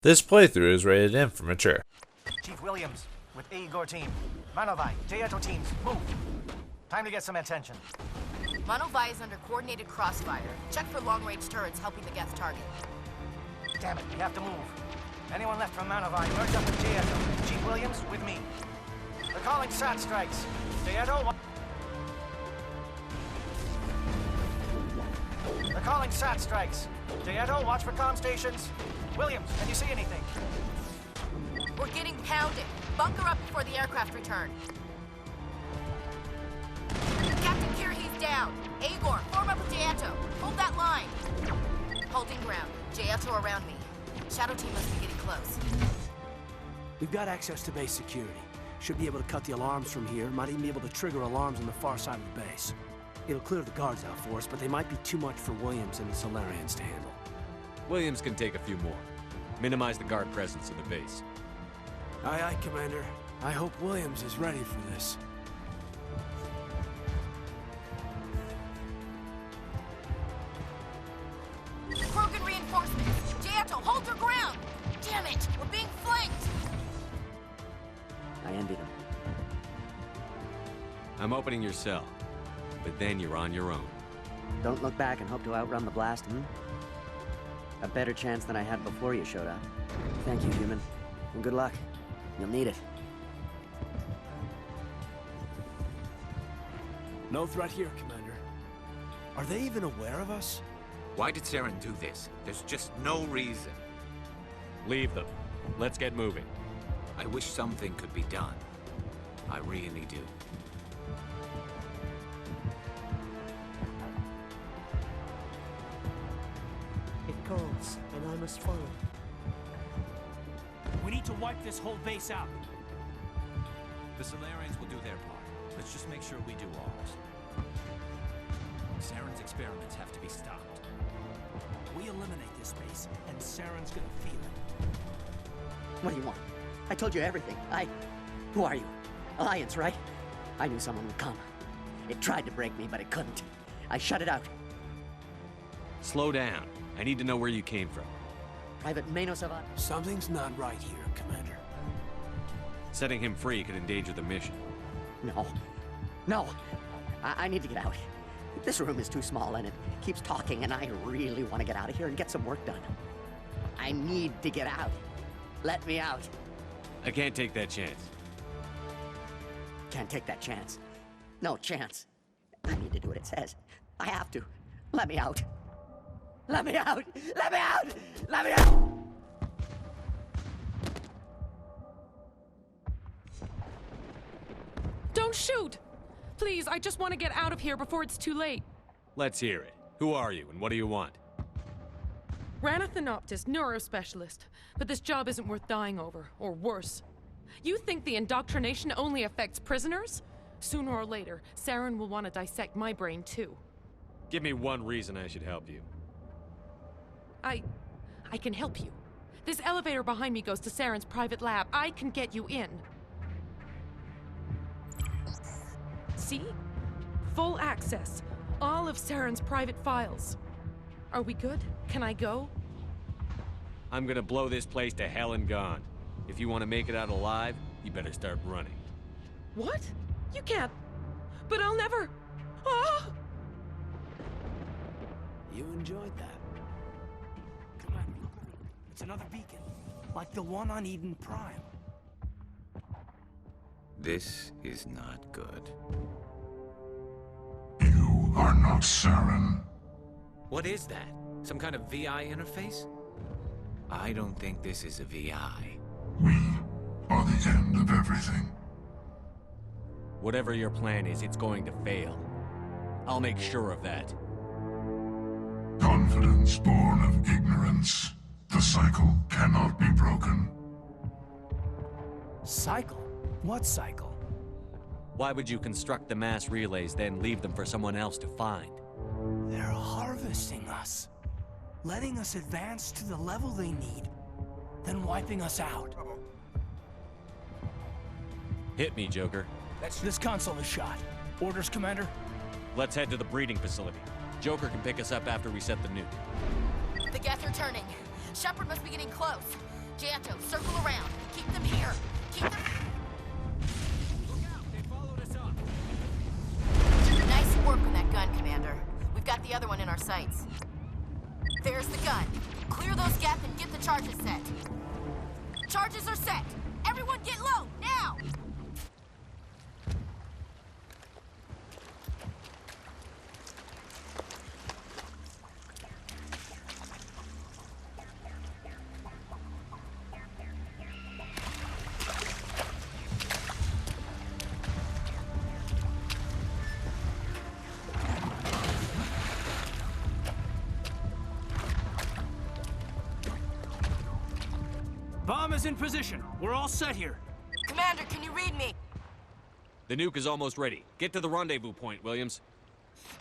This playthrough is rated M for mature. Chief Williams with Igor team. Manovai, Jaeto teams, move. Time to get some attention. Manovai is under coordinated crossfire. Check for long-range turrets helping the Geth target. Damn it, we have to move. Anyone left from Manovai, merge up with Jaeto. Chief Williams with me. They're calling SAT strikes. Jaeto... They're calling SAT strikes. Jaeto, watch for comm stations. Williams, can you see anything? We're getting pounded. Bunker up before the aircraft return. Captain Kirhe's down. Igor, form up with Jaeto. Hold that line. Holding ground. Jaeto around me. Shadow team must be getting close. We've got access to base security. Should be able to cut the alarms from here. Might even be able to trigger alarms on the far side of the base. It'll clear the guards out for us, but they might be too much for Williams and the Solarians to handle. Williams can take a few more. Minimize the guard presence in the base. Aye, aye, Commander. I hope Williams is ready for this. Krogan reinforcements! Jaeto, hold your ground! Damn it! We're being flanked! I envy them. I'm opening your cell, but then you're on your own. Don't look back and hope to outrun the blast, A better chance than I had before you showed up. Thank you, human. And good luck. You'll need it. No threat here, Commander. Are they even aware of us? Why did Saren do this? There's just no reason. Leave them. Let's get moving. I wish something could be done. I really do. It calls, and I must follow. We need to wipe this whole base out. The Solarians will do their part. Let's just make sure we do ours. Saren's experiments have to be stopped. We eliminate this base, and Saren's gonna feel it. What do you want? I told you everything. Who are you? Alliance, right? I knew someone would come. It tried to break me, but it couldn't. I shut it out. Slow down. I need to know where you came from. Private Manos of... Something's not right here, Commander. Setting him free could endanger the mission. No. No! I need to get out. This room is too small, and it keeps talking, and I really want to get out of here and get some work done. I need to get out. Let me out. I can't take that chance. Can't take that chance. No chance. I need to do what it says. I have to. Let me out. Let me out! Let me out! Let me out! Don't shoot! Please, I just want to get out of here before it's too late. Let's hear it. Who are you, and what do you want? Ranathanoptis, neurospecialist. But this job isn't worth dying over, or worse. You think the indoctrination only affects prisoners? Sooner or later, Saren will want to dissect my brain too. Give me one reason I should help you. I can help you. This elevator behind me goes to Saren's private lab. I can get you in. See? Full access. All of Saren's private files. Are we good? Can I go? I'm gonna blow this place to hell and gone. If you want to make it out alive, you better start running. What? You can't. But I'll never... Ah! You enjoyed that. Come on. It's another beacon, like the one on Eden Prime. This is not good. You are not Saren. What is that? Some kind of VI interface? I don't think this is a VI. We are the end of everything. Whatever your plan is, it's going to fail. I'll make sure of that. Confidence born of ignorance. The cycle cannot be broken. Cycle? What cycle? Why would you construct the mass relays, then leave them for someone else to find? They're harvesting us. Letting us advance to the level they need, then wiping us out. Hit me, Joker. This console is shot. Orders, Commander? Let's head to the breeding facility. Joker can pick us up after we set the nuke. The Geth are turning. Shepard must be getting close. Jato, circle around. Keep them here. Keep them... Look out! They followed us up. Nice work on that gun, Commander. We've got the other one in our sights. There's the gun. Clear those gaps and get the charges set. Charges are set. Everyone get low, now! Bomb is in position. We're all set here. Commander, can you read me? The nuke is almost ready. Get to the rendezvous point, Williams.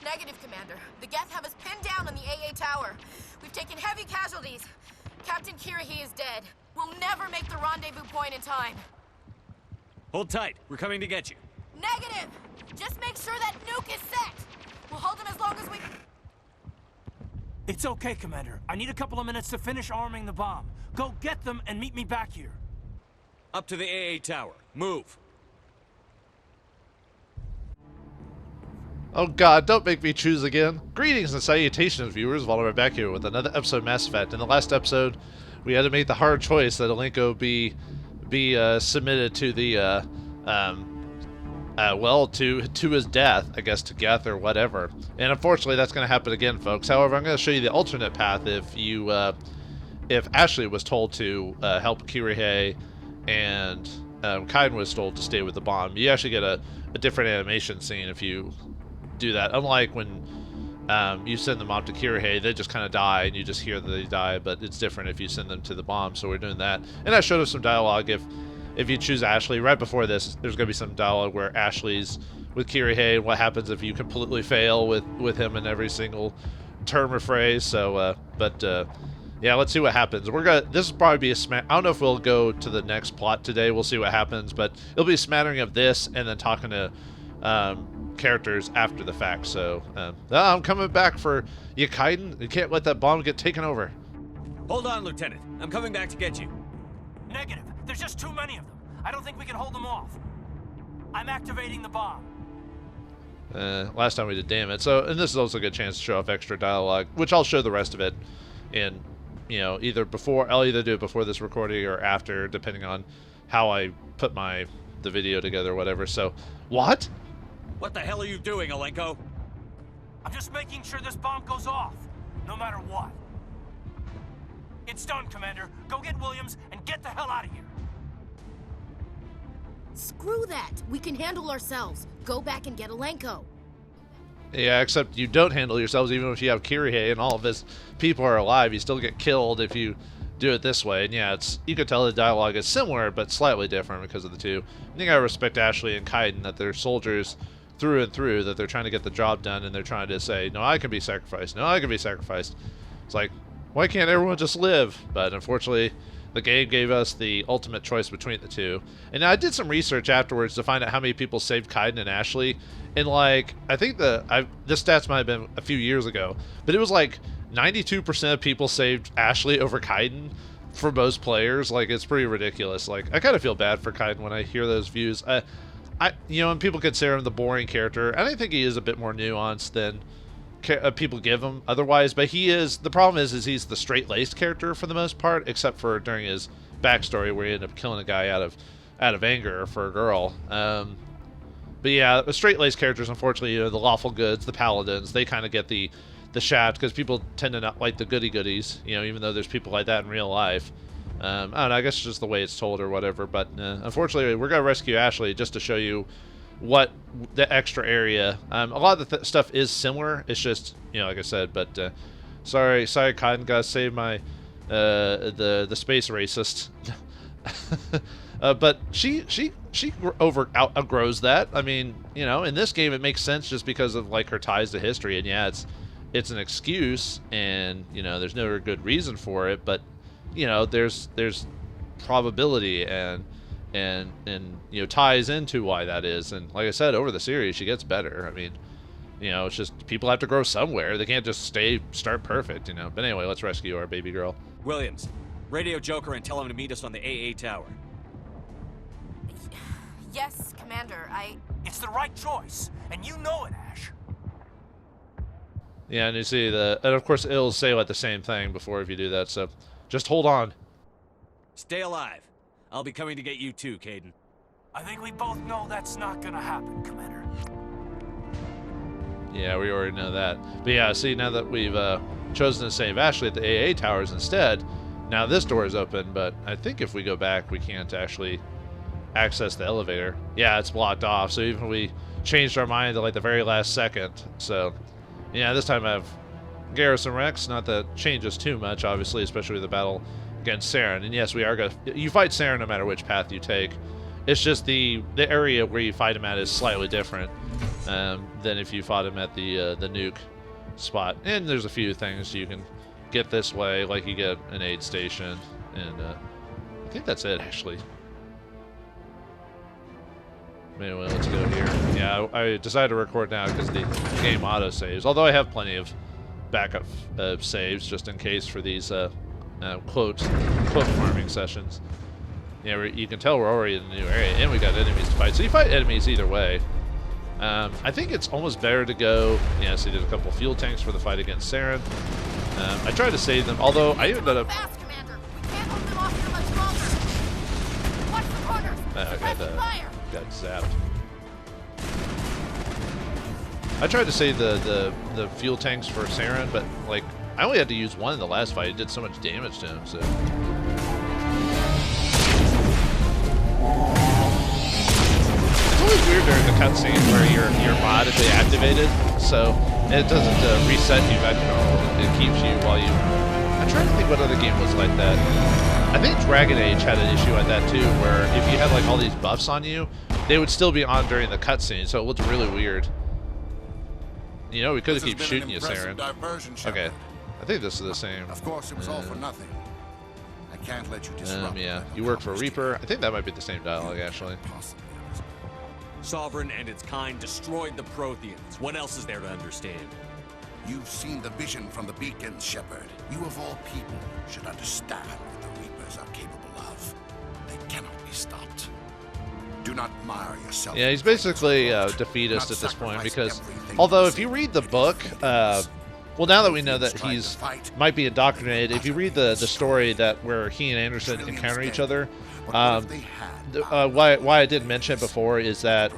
Negative, Commander. The Geth have us pinned down on the AA tower. We've taken heavy casualties. Captain Kirihi is dead. We'll never make the rendezvous point in time. Hold tight. We're coming to get you. Negative! Just make sure that nuke is set. We'll hold them as long as we... It's okay, Commander. I need a couple of minutes to finish arming the bomb. Go get them and meet me back here. Up to the AA tower. Move. Oh god, don't make me choose again. Greetings and salutations, viewers. Vauldemare back here with another episode of Mass Effect. In the last episode, we had to make the hard choice that Alenko be submitted to the, well, to his death, I guess, to Geth or whatever. And unfortunately, that's going to happen again, folks. However, I'm going to show you the alternate path if Ashley was told to help Kirihi and Kaiden was told to stay with the bomb. You actually get a different animation scene if you do that. Unlike when you send them off to Kirihi, they just kind of die and you just hear that they die, but it's different if you send them to the bomb, so we're doing that. And I showed us some dialogue. If you choose Ashley, right before this, there's going to be some dialogue where Ashley's with Kirihi and what happens if you completely fail with him in every single term or phrase. So, yeah, let's see what happens. This will probably be I don't know if we'll go to the next plot today. We'll see what happens, but it'll be a smattering of this and then talking to characters after the fact. So, I'm coming back for you, Kaiden. You can't let that bomb get taken over. Hold on, Lieutenant. I'm coming back to get you. Negative. There's just too many of them. I don't think we can hold them off. I'm activating the bomb. Last time we did damage. So, and this is also a good chance to show off extra dialogue, which I'll show the rest of it in, I'll either do it before this recording or after, depending on how I put the video together or whatever. So, what? What the hell are you doing, Alenko? I'm just making sure this bomb goes off, no matter what. It's done, Commander. Go get Williams and get the hell out of here. Screw that. We can handle ourselves. Go back and get Alenko. Yeah, except you don't handle yourselves even if you have Kirihi and all of his people are alive. You still get killed if you do it this way. And yeah, you could tell the dialogue is similar, but slightly different because of the two. I think I respect Ashley and Kaiden that they're soldiers through and through, that they're trying to get the job done and they're trying to say, no, I can be sacrificed. No, I can be sacrificed. It's like, why can't everyone just live? But unfortunately, the game gave us the ultimate choice between the two. And I did some research afterwards to find out how many people saved Kaiden and Ashley. And like, I think this stats might have been a few years ago, but it was like 92% of people saved Ashley over Kaiden for most players. Like, it's pretty ridiculous. Like, I kind of feel bad for Kaiden when I hear those views. And people consider him the boring character, and I think he is a bit more nuanced than people give him otherwise, but the problem is he's the straight-laced character for the most part, except for during his backstory where he ended up killing a guy out of anger for a girl. But yeah, the straight-laced characters, unfortunately, the lawful goods, the paladins, they kind of get the shaft because people tend to not like the goody-goodies, even though there's people like that in real life. I don't know, I guess it's just the way it's told or whatever, but unfortunately, we're going to rescue Ashley just to show you what the extra area. A lot of the stuff is similar. It's just, like I said, but sorry, Kaiden, gotta save my the space racist. But she outgrows that. I mean, in this game it makes sense just because of like her ties to history, and yeah, it's an excuse, and there's no good reason for it, but there's probability and ties into why that is. And like I said, over the series she gets better. I mean, it's just people have to grow somewhere. They can't just start perfect, but anyway, let's rescue our baby girl. Williams, Radio Joker and tell him to meet us on the AA tower. Yes, Commander, It's the right choice, and you know it, Ash. Yeah, and you see and of course it'll say like the same thing before if you do that, so just hold on. Stay alive. I'll be coming to get you too, Kaiden. I think we both know that's not gonna happen, Commander. Yeah, we already know that. But yeah, see, now that we've chosen to save Ashley at the AA towers instead, now this door is open, but I think if we go back, we can't actually access the elevator. Yeah, it's blocked off, so even if we changed our mind at like the very last second. So, yeah, this time I have Garrison Rex, not that changes too much, obviously, especially the battle against Saren. And yes, we are going to... You fight Saren no matter which path you take. It's just the area where you fight him at is slightly different than if you fought him at the nuke spot. And there's a few things you can get this way, like you get an aid station, and I think that's it, actually. Anyway, let's go here. Yeah, I decided to record now because the game auto-saves, although I have plenty of backup saves just in case for these quote farming sessions. Yeah, you can tell we're already in the new area, and we got enemies to fight. So you fight enemies either way. I think it's almost better to go... Yeah, so you did a couple fuel tanks for the fight against Saren. I tried to save them, although I even ended up... Fast, Commander. We can't hold them off here much longer. Watch the corners. Suppressing fire. Got zapped. I tried to save the fuel tanks for Saren, but like I only had to use one in the last fight. It did so much damage to him. So it's always weird during the cutscenes where your mod is deactivated, so it doesn't reset you back to normal. It keeps you while you. I'm trying to think what other game was like that. I think Dragon Age had an issue like that too, where if you had like all these buffs on you, they would still be on during the cutscene, so it looked really weird. You know, we could have kept shooting you, Saren. Okay, I think this is the same. Of course, it was all for nothing. I can't let you disrupt. Yeah, you work for Reaper. I think that might be the same dialogue, actually. Sovereign and its kind destroyed the Protheans. What else is there to understand? You've seen the vision from the beacons, Shepard. You of all people should understand what the Reapers are capable of. They cannot be stopped. Do not mire yourself. Yeah, he's basically defeatist at this point because, although if you read the book, well, now that we know that he's might be indoctrinated, if you read the story that where he and Anderson encounter each other, why I didn't mention it before is that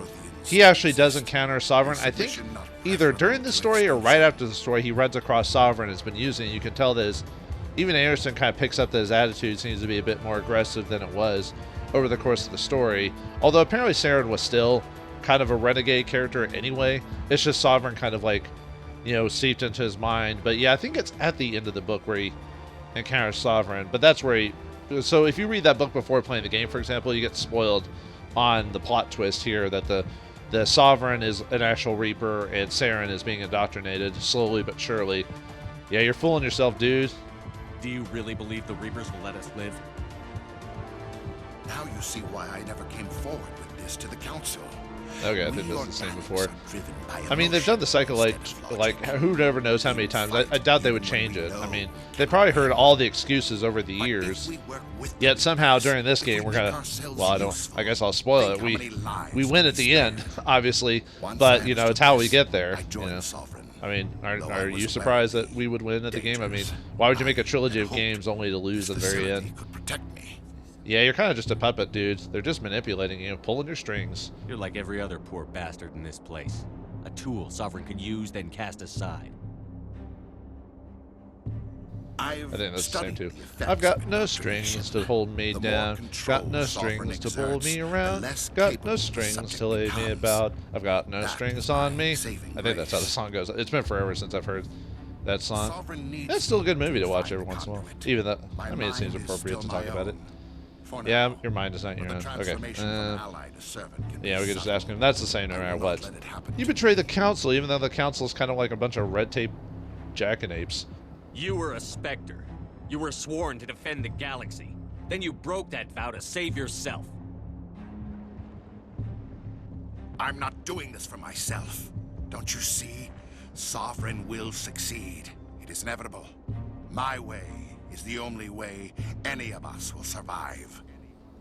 he actually does encounter Sovereign. I think either during the story or right after the story, he runs across Sovereign and has been using it. You can tell that even Anderson kind of picks up that his attitude seems to be a bit more aggressive than it was over the course of the story. Although apparently Saren was still kind of a renegade character anyway. It's just Sovereign kind of like, you know, seeped into his mind. But yeah, I think it's at the end of the book where he encounters Sovereign. But that's where he... So if you read that book before playing the game, for example, you get spoiled on the plot twist here that the Sovereign is an actual Reaper and Saren is being indoctrinated slowly but surely. Yeah, you're fooling yourself, dude. Do you really believe the Reapers will let us live? Now you see why I never came forward with this to the Council. Okay, I think this is the same before. I mean, they've done the cycle like who ever knows how many times. I doubt they would change it. I mean, they probably heard all the excuses over the years. Yet somehow during this game we're gonna, well, I guess I'll spoil it. We win at the end, obviously, but you know it's how we get there. You know? I mean, are you surprised that we would win at the game? I mean, why would you make a trilogy of games only to lose at the very end? Yeah, you're kind of just a puppet, dude. They're just manipulating you, pulling your strings. You're like every other poor bastard in this place. A tool Sovereign could use, then cast aside. I think that's the same too. I've got no strings to hold me down. Got no strings to pull me around. Got no strings to lay me about. I've got no strings on me. I think that's how the song goes. It's been forever since I've heard that song. It's still a good movie to watch every once in a while. Even that, I mean, it seems appropriate to talk about it. Yeah, your mind is not your own. Okay. Yeah, we could just ask him. That's the same no matter what. You betray the Council, even though the Council is kind of like a bunch of red tape jackanapes. You were a Spectre. You were sworn to defend the galaxy. Then you broke that vow to save yourself. I'm not doing this for myself. Don't you see? Sovereign will succeed. It is inevitable. My way is the only way any of us will survive.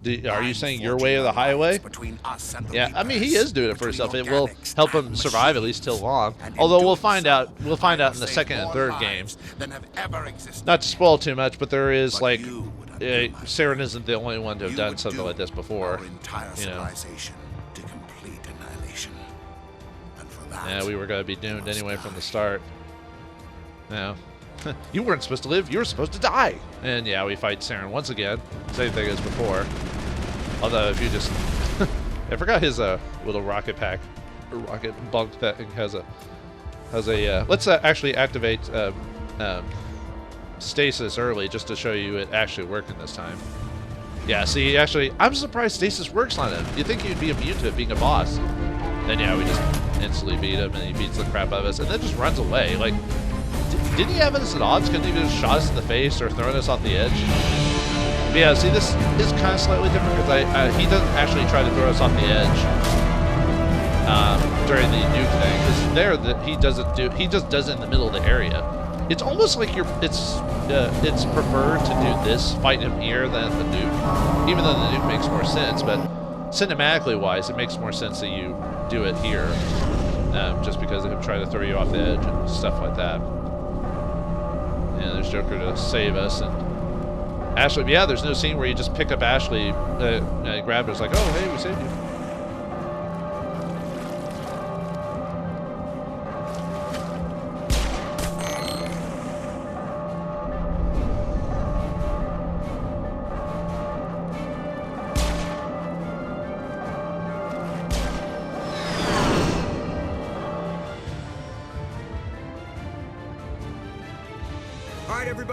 Are you saying your way or the highway? Between us and the Yeah, I mean he Reapers, is doing it for between himself. It will organics help him and survive at least till machines. long. And in Although we'll doing find so, out. We'll find I out will in the save second and more third lives games. than have ever existed. Not to spoil too much, but there is But like you would undo my Saren isn't the only one to have You done would something do like this before. Our entire You know. civilization to complete annihilation. And for that, Yeah, we were gonna be doomed must anyway die. from the start. Yeah. You weren't supposed to live, you were supposed to die. And yeah, we fight Saren once again. Same thing as before. Although if you just I forgot his little rocket pack or rocket bunk thing has a let's actually activate stasis early just to show you it actually working this time. Yeah, see, actually, I'm surprised stasis works on him. You'd think he'd be immune to it being a boss. Then yeah, we just instantly beat him, and he beats the crap out of us, and then just runs away. Like, didn't he have us at odds? Couldn't he have just shot us in the face or thrown us off the edge? But yeah, see, this is kind of slightly different because he doesn't actually try to throw us off the edge during the nuke thing. Because there, he just does it in the middle of the area. It's almost like it's preferred to do this, fight him here, than the nuke. Even though the nuke makes more sense, but cinematically wise, it makes more sense that you do it here, just because of him trying to throw you off the edge and stuff like that. Yeah, there's Joker to save us, and Ashley. Yeah, there's no scene where you just pick up Ashley, grab her, it's like, oh hey, we saved you.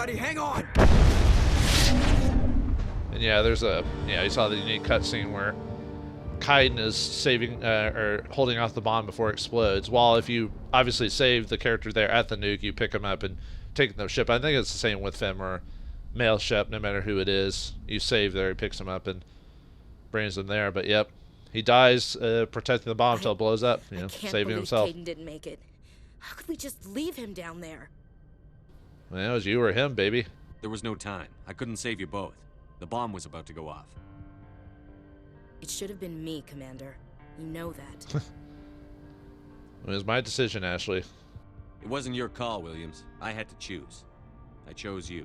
Hang on! And yeah, you saw the unique cutscene where Kaiden is saving, or holding off the bomb before it explodes, while if you obviously save the character there at the nuke, you pick him up and take the ship. I think it's the same with Fem or male Shep, no matter who it is. You save there, he picks him up and brings him there, but yep. He dies protecting the bomb until it blows up, saving himself. Kaiden didn't make it. How could we just leave him down there? Well, it was you or him, baby. There was no time. I couldn't save you both. The bomb was about to go off. It should have been me, Commander. You know that. It was my decision, Ashley. It wasn't your call, Williams. I had to choose. I chose you.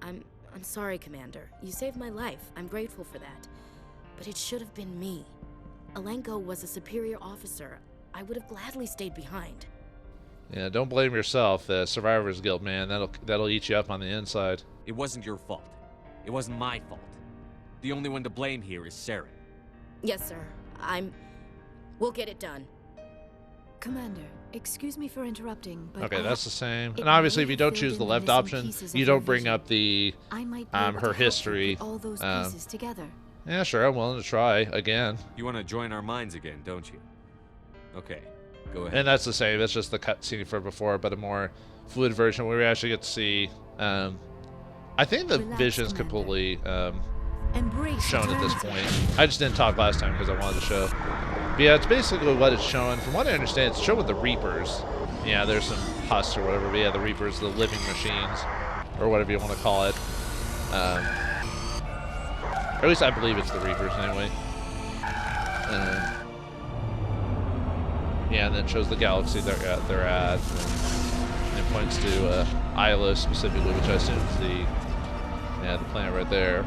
I'm sorry, Commander. You saved my life. I'm grateful for that. But it should have been me. Alenko was a superior officer. I would have gladly stayed behind. Yeah, don't blame yourself. The Survivor's Guild, man, that'll eat you up on the inside. It wasn't your fault. It wasn't my fault. The only one to blame here is Saren. Yes, sir. We'll get it done. Commander, excuse me for interrupting, but okay, that's the same. And obviously, if you don't choose the left option, you don't bring up the her history. All those pieces together. Yeah, sure. I'm willing to try again. You want to join our minds again, don't you? Okay. Go ahead. And that's the same. That's just the cutscene from before, but a more fluid version where we actually get to see. I think the vision's completely shown at this point. I just didn't talk last time because I wanted to show. But yeah, it's basically what it's showing. From what I understand, it's showing the Reapers. Yeah, there's some pus or whatever, but yeah, the Reapers, the living machines, or whatever you want to call it. Or at least I believe it's the Reapers anyway. Yeah, and then it shows the galaxy they're at, and it points to Ilos specifically, which I assume is the planet right there.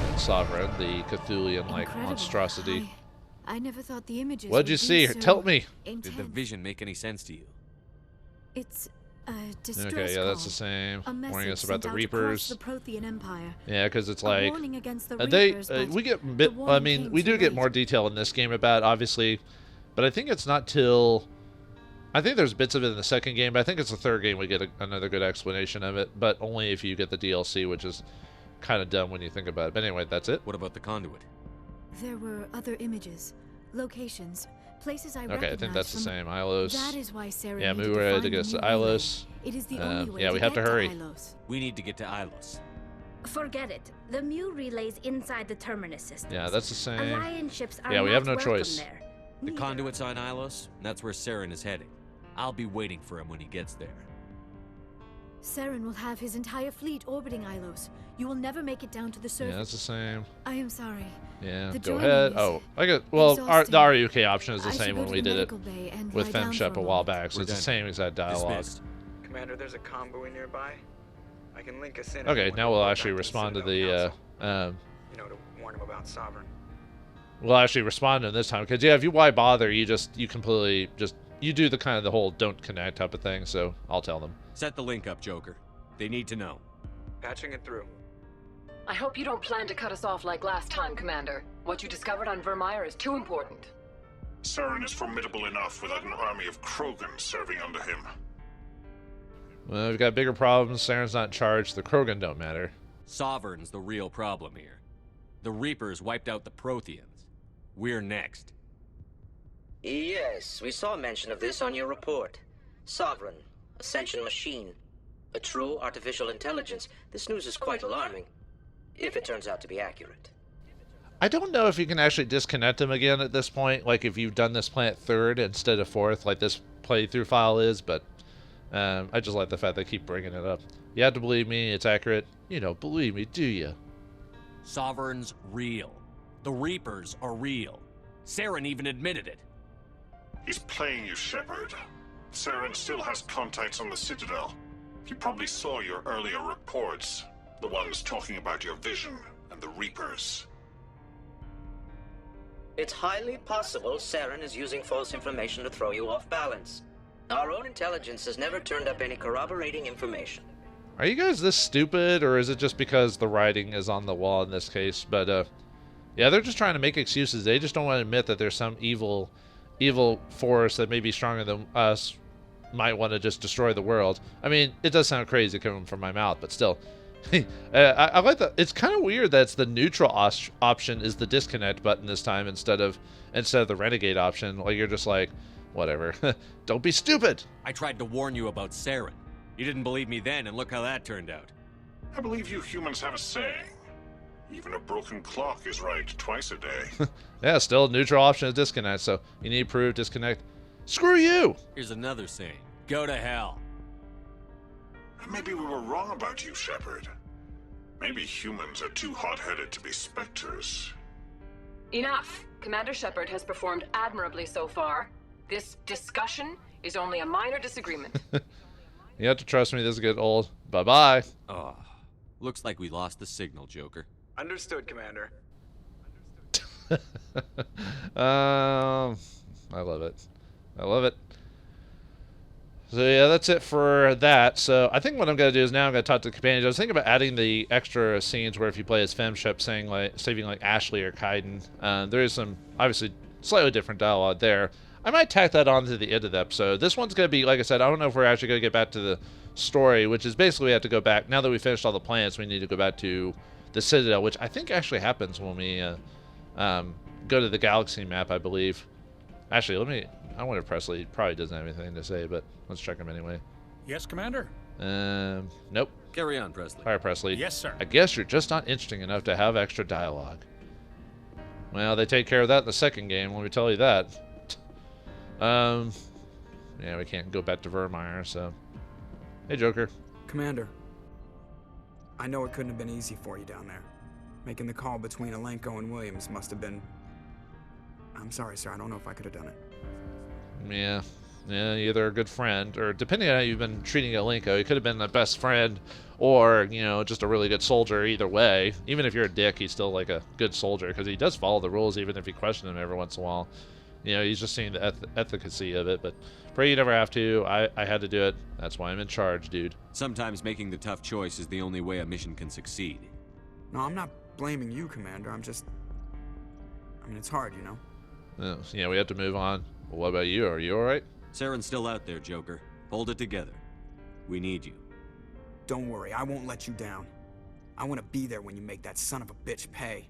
And Sovereign, the Cthulian-like monstrosity. I never thought the images. What'd you see? Tell me. Intense. Did the vision make any sense to you? It's a distress okay, yeah, that's the same. Warning us about the Reapers. The Prothean Empire. Yeah, because it's like Reapers, we get a bit. I mean, we do get more detail in this game about obviously, but I think it's not till. I think there's bits of it in the second game, but I think it's the third game we get another good explanation of it, but only if you get the DLC, which is kind of dumb when you think about it. But anyway, that's it. What about the conduit? There were other images, locations, places I okay, I think that's the same. Ilos. That is why Sarah yeah, move ready to get us to Ilos. It is the only way yeah, we have to hurry. We need to get to Ilos. Forget it. The Mu relay's inside the terminus system. Yeah, that's the same. Alliance ships are yeah, we have no not choice. there. The conduit's on Ilos, and that's where Saren is heading. I'll be waiting for him when he gets there. Saren will have his entire fleet orbiting Ilos. You will never make it down to the surface. Yeah, it's the same. I am sorry. Yeah, The go joining ahead. is Oh, I get. Well, the RUK option is the I should same go when to we the did it medical bay and with lie down FemShep for a a while moment. back, so it's the done. same exact dialogue. Dismissed. Commander, there's a convoy nearby. I can link us in. Okay, if you now want we'll go actually back respond to Citadel the. Council. You know, to warn him about Sovereign. We'll actually respond to him this time because yeah, if you why bother, you completely you do the kind of the whole don't connect type of thing. So I'll tell them. Set the link up, Joker. They need to know. Patching it through. I hope you don't plan to cut us off like last time, Commander. What you discovered on Vauldemare is too important. Saren is formidable enough without an army of Krogan serving under him. Well, we've got bigger problems. Saren's not in charge. The Krogan don't matter. Sovereign's the real problem here. The Reapers wiped out the Protheans. We're next. Yes, we saw mention of this on your report. Sovereign, Ascension machine, a true artificial intelligence. This news is quite alarming, if it turns out to be accurate. I don't know if you can actually disconnect them again at this point, like if you've done this plant third instead of fourth, like this playthrough file is, but I just like the fact they keep bringing it up. You have to believe me, it's accurate. You don't believe me, do you? Sovereign's real. The Reapers are real. Saren even admitted it. He's playing you, Shepard. Saren still has contacts on the Citadel. He probably saw your earlier reports, the ones talking about your vision and the Reapers. It's highly possible Saren is using false information to throw you off balance. Our own intelligence has never turned up any corroborating information. Are you guys this stupid, or is it just because the writing is on the wall in this case? But, yeah, they're just trying to make excuses. They just don't want to admit that there's some evil force that may be stronger than us might want to just destroy the world. I mean, it does sound crazy coming from my mouth, but still. I like that. It's kind of weird that it's the neutral option is the disconnect button this time instead of the renegade option. Like, you're just like, whatever. Don't be stupid. I tried to warn you about Saren. You didn't believe me then, and look how that turned out. I believe you humans have a saying. Even a broken clock is right twice a day. Yeah, still neutral option is disconnect, so you need proof, disconnect. Screw you! Here's another saying. Go to hell. Maybe we were wrong about you, Shepard. Maybe humans are too hot-headed to be specters. Enough! Commander Shepard has performed admirably so far. This discussion is only a minor disagreement. You have to trust me, this is getting old. Bye-bye. Oh, looks like we lost the signal, Joker. Understood, Commander. I love it. I love it. So yeah, that's it for that. So I think what I'm going to do is now I'm going to talk to the companions. I was thinking about adding the extra scenes where if you play as FemShep, saving like Ashley or Kaiden, there is some obviously slightly different dialogue there. I might tack that on to the end of the episode. This one's going to be, like I said, I don't know if we're actually going to get back to the story, which is basically we have to go back. Now that we finished all the planets, we need to go back to the Citadel, which I think actually happens when we go to the galaxy map, I believe. Actually, I wonder if Presley probably doesn't have anything to say, but let's check him anyway. Yes, Commander? Nope. Carry on, Presley. All right, Presley. Yes, sir. I guess you're just not interesting enough to have extra dialogue. Well, they take care of that in the second game, let me tell you that. Yeah, we can't go back to Vauldemare, so. Hey, Joker. Commander, I know it couldn't have been easy for you down there. Making the call between Alenko and Williams must have been... I'm sorry, sir. I don't know if I could have done it. Yeah, either a good friend, or depending on how you've been treating Alenko, he could have been the best friend, or, you know, just a really good soldier either way. Even if you're a dick, he's still, like, a good soldier, because he does follow the rules, even if you question him every once in a while. You know, he's just seeing the efficacy of it, but pray you never have to. I had to do it. That's why I'm in charge, dude. Sometimes making the tough choice is the only way a mission can succeed. No, I'm not blaming you, Commander. I mean, it's hard, you know? Yeah, we have to move on. Well, what about you? Are you alright? Saren's still out there, Joker. Hold it together. We need you. Don't worry, I won't let you down. I want to be there when you make that son of a bitch pay.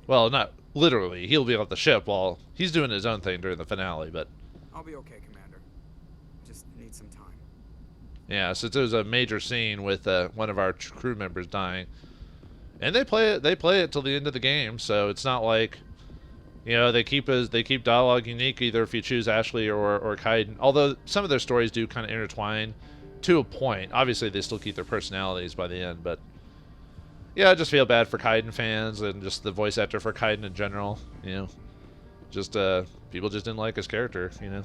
Well, not literally. He'll be on the ship while he's doing his own thing during the finale, but... I'll be okay, Commander. Just need some time. Yeah, since there's a major scene with one of our crew members dying. And they play it till the end of the game, so it's not like... You know, they keep dialogue unique either if you choose Ashley or Kaiden. Although some of their stories do kind of intertwine to a point. Obviously, they still keep their personalities by the end, but yeah, I just feel bad for Kaiden fans and just the voice actor for Kaiden in general. You know, just people just didn't like his character. You know,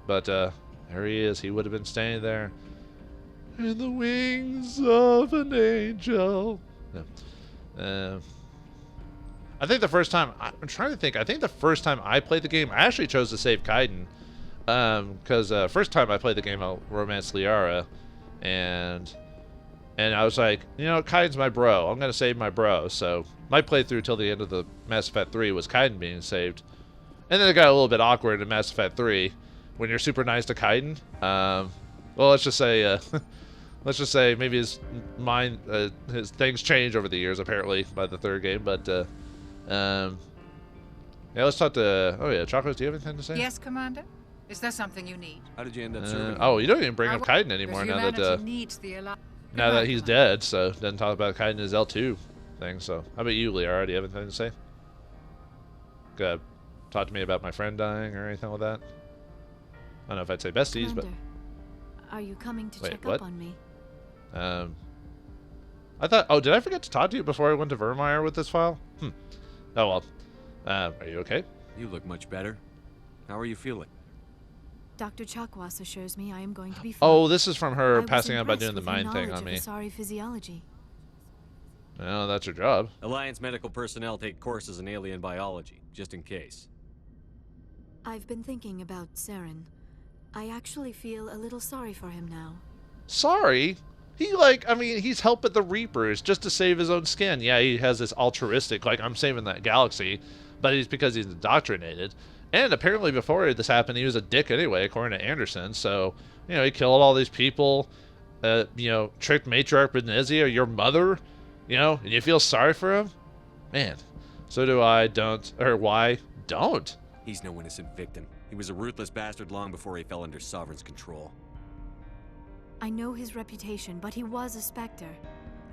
but there he is. He would have been standing there in the wings of an angel. Yeah. I think the first time, I'm trying to think, I think the first time I played the game, I actually chose to save Kaiden. Because first time I played the game, I romanced Liara. And I was like, you know, Kaiden's my bro. I'm going to save my bro. So my playthrough till the end of the Mass Effect 3 was Kaiden being saved. And then it got a little bit awkward in Mass Effect 3 when you're super nice to Kaiden. Well, let's just say... let's just say maybe his mind, his things change over the years, apparently, by the third game. But, yeah, let's talk to... Oh, yeah, Chocos, do you have anything to say? Yes, Commander? Is there something you need? How did you end up serving? Oh, you don't even bring up Kaiden anymore now that he's dead, so doesn't talk about Kaiden as L2 thing. So, how about you, Liara? Do you have anything to say? Go ahead. Talk to me about my friend dying or anything like that. I don't know if I'd say besties, Commander, are you coming to check what? up on me? I thought... Oh, did I forget to talk to you before I went to Vauldemare with this file? Oh, well. Are you okay? You look much better. How are you feeling? Dr. Chakwas assures me I am going to be fine. Oh, this is from her I passing was out by impressed doing the with your mind thing knowledge on of me. Asari physiology. Well, that's your job. Alliance medical personnel take courses in alien biology, just in case. I've been thinking about Saren. I actually feel a little sorry for him now. Sorry? He, like, I mean, he's helping the Reapers just to save his own skin. Yeah, he has this altruistic, like, I'm saving that galaxy, but it's because he's indoctrinated. And apparently before this happened, he was a dick anyway, according to Anderson. So, you know, he killed all these people, you know, tricked Matriarch Benezia, your mother, you know, and you feel sorry for him? Man, so do I. Don't. Or why? Don't. He's no innocent victim. He was a ruthless bastard long before he fell under Sovereign's control. I know his reputation, but he was a Spectre.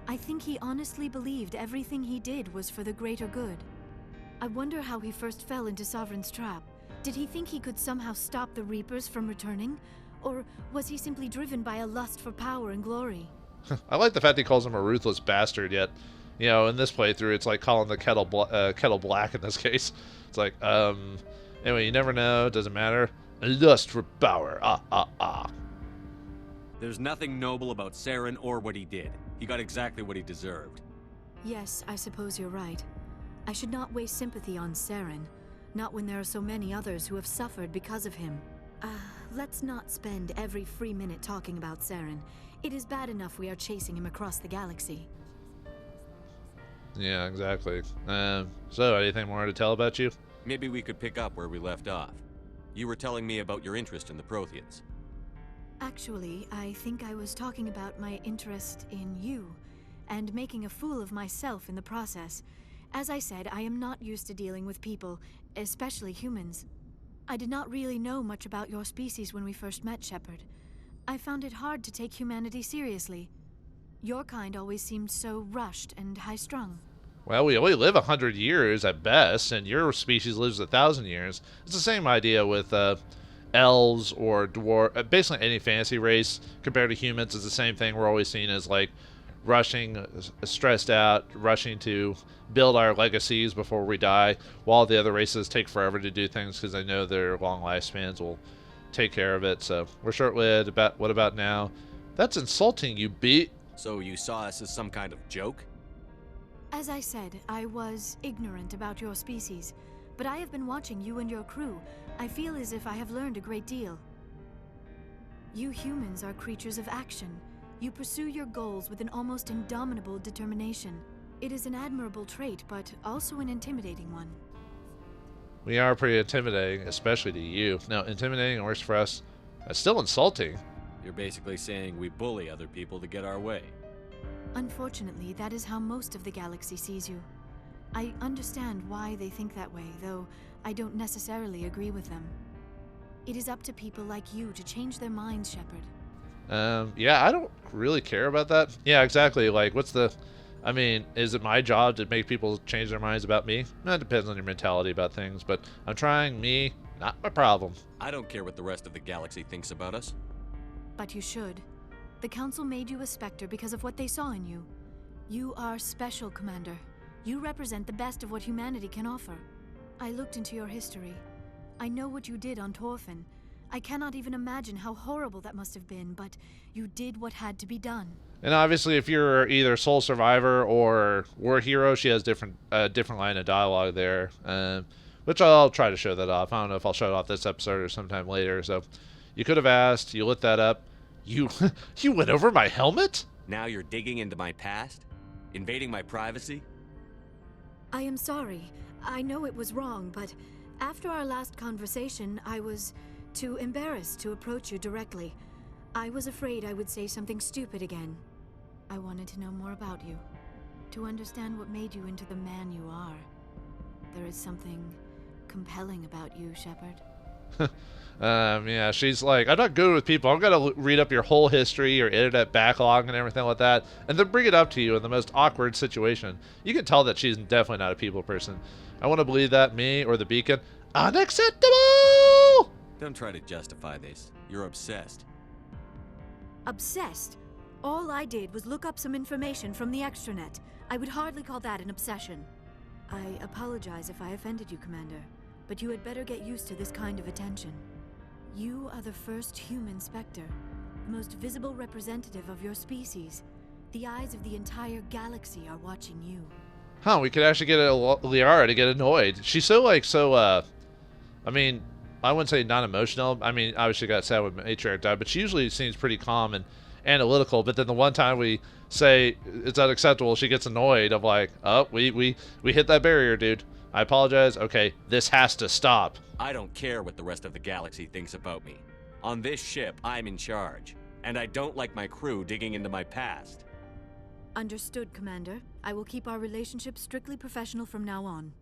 I think he honestly believed everything he did was for the greater good. I wonder how he first fell into Sovereign's trap. Did he think he could somehow stop the Reapers from returning? Or was he simply driven by a lust for power and glory? I like the fact he calls him a ruthless bastard, yet, you know, in this playthrough, it's like calling the kettle black in this case. It's like, anyway, you never know, doesn't matter. A lust for power, There's nothing noble about Saren or what he did. He got exactly what he deserved. Yes, I suppose you're right. I should not waste sympathy on Saren, not when there are so many others who have suffered because of him. Let's not spend every free minute talking about Saren. It is bad enough we are chasing him across the galaxy. Yeah, exactly. So, anything more to tell about you? Maybe we could pick up where we left off. You were telling me about your interest in the Protheans. Actually, I think I was talking about my interest in you, and making a fool of myself in the process. As I said, I am not used to dealing with people, especially humans. I did not really know much about your species when we first met, Shepard. I found it hard to take humanity seriously. Your kind always seemed so rushed and high-strung. Well, we only live 100 years at best, and your species lives 1,000 years. It's the same idea with elves or dwarf, basically any fantasy race compared to humans is the same thing. We're always seen as like rushing, stressed out, rushing to build our legacies before we die, while the other races take forever to do things because they know their long lifespans will take care of it. So we're short-lived. What about now? That's insulting, you beat. So you saw us as some kind of joke? As I said, I was ignorant about your species, but I have been watching you and your crew. I feel as if I have learned a great deal. You humans are creatures of action. You pursue your goals with an almost indomitable determination. It is an admirable trait, but also an intimidating one. We are pretty intimidating, especially to you. No, intimidating works for us. That's still insulting. You're basically saying we bully other people to get our way. Unfortunately, that is how most of the galaxy sees you. I understand why they think that way, though I don't necessarily agree with them. It is up to people like you to change their minds, Shepard. Yeah, I don't really care about that. Yeah, exactly. Like, what's the... I mean, is it my job to make people change their minds about me? That depends on your mentality about things, but I'm trying. Me, not my problem. I don't care what the rest of the galaxy thinks about us. But you should. The Council made you a Spectre because of what they saw in you. You are special, Commander. You represent the best of what humanity can offer. I looked into your history. I know what you did on Torfin. I cannot even imagine how horrible that must have been, but you did what had to be done. And obviously, if you're either sole survivor or war hero, she has different line of dialogue there, which I'll try to show that off. I don't know if I'll show it off this episode or sometime later. So, you could have asked. You lit that up. You you went over my helmet? Now you're digging into my past, invading my privacy. I am sorry. I know it was wrong, but after our last conversation, I was too embarrassed to approach you directly. I was afraid I would say something stupid again. I wanted to know more about you, to understand what made you into the man you are. There is something compelling about you, Shepard. Yeah, she's like, I'm not good with people. I'm gonna read up your whole history, your internet backlog, and everything like that, and then bring it up to you in the most awkward situation. You can tell that she's definitely not a people person. I want to believe that me or the Beacon. Unacceptable! Don't try to justify this. You're obsessed. Obsessed? All I did was look up some information from the extranet. I would hardly call that an obsession. I apologize if I offended you, Commander, but you had better get used to this kind of attention. You are the first human Spectre, the most visible representative of your species. The eyes of the entire galaxy are watching you. Huh, we could actually get Liara to get annoyed. She's so, I mean, I wouldn't say non-emotional. I mean, obviously got sad when Matriarch died, but she usually seems pretty calm and analytical. But then the one time we say it's unacceptable, she gets annoyed. I'm like, oh, we hit that barrier, dude. I apologize. Okay, this has to stop. I don't care what the rest of the galaxy thinks about me. On this ship, I'm in charge, and I don't like my crew digging into my past. Understood, Commander. I will keep our relationship strictly professional from now on.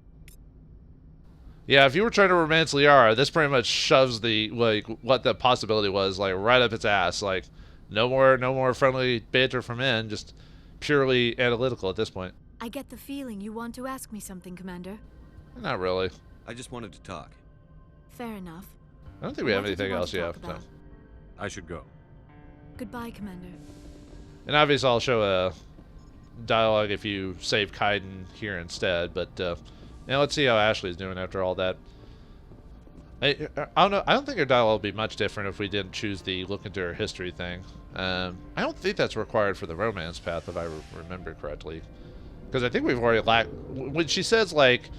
Yeah, if you were trying to romance Liara, this pretty much shoves the, like, what the possibility was, like, right up its ass. Like, no more friendly banter from in, just purely analytical at this point. I get the feeling you want to ask me something, Commander. Not really. I just wanted to talk. Fair enough. I don't think we have anything else yet. So. I should go. Goodbye, Commander. And obviously I'll show a dialogue if you save Kaiden here instead, but now let's see how Ashley's doing after all that. I don't know. I don't think her dialogue would be much different if we didn't choose the look into her history thing. I don't think that's required for the romance path, if I remember correctly. Because I think we've already when she says, like,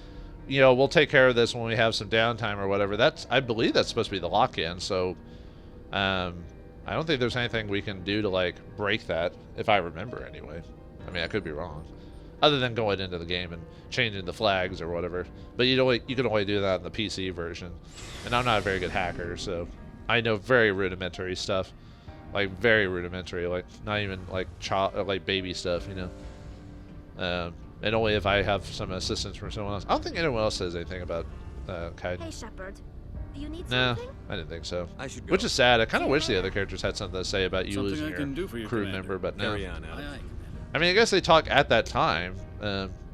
you know, we'll take care of this when we have some downtime or whatever, I believe that's supposed to be the lock-in, so I don't think there's anything we can do to, like, break that, if I remember anyway. I mean, I could be wrong. Other than going into the game and changing the flags or whatever. But you can only do that in the PC version. And I'm not a very good hacker, so I know very rudimentary stuff. Like, very rudimentary, like, not even, like, baby stuff, you know. And only if I have some assistance from someone else. I don't think anyone else says anything about Kaiden. Hey, Shepard. Do you need nah, something? I didn't think so. I should go. Which is sad. I kind of wish the other characters had something to say about you Something losing I can do your for you, crew Commander. member, but no. Carry on, Alex. I mean, I guess they talk at that time.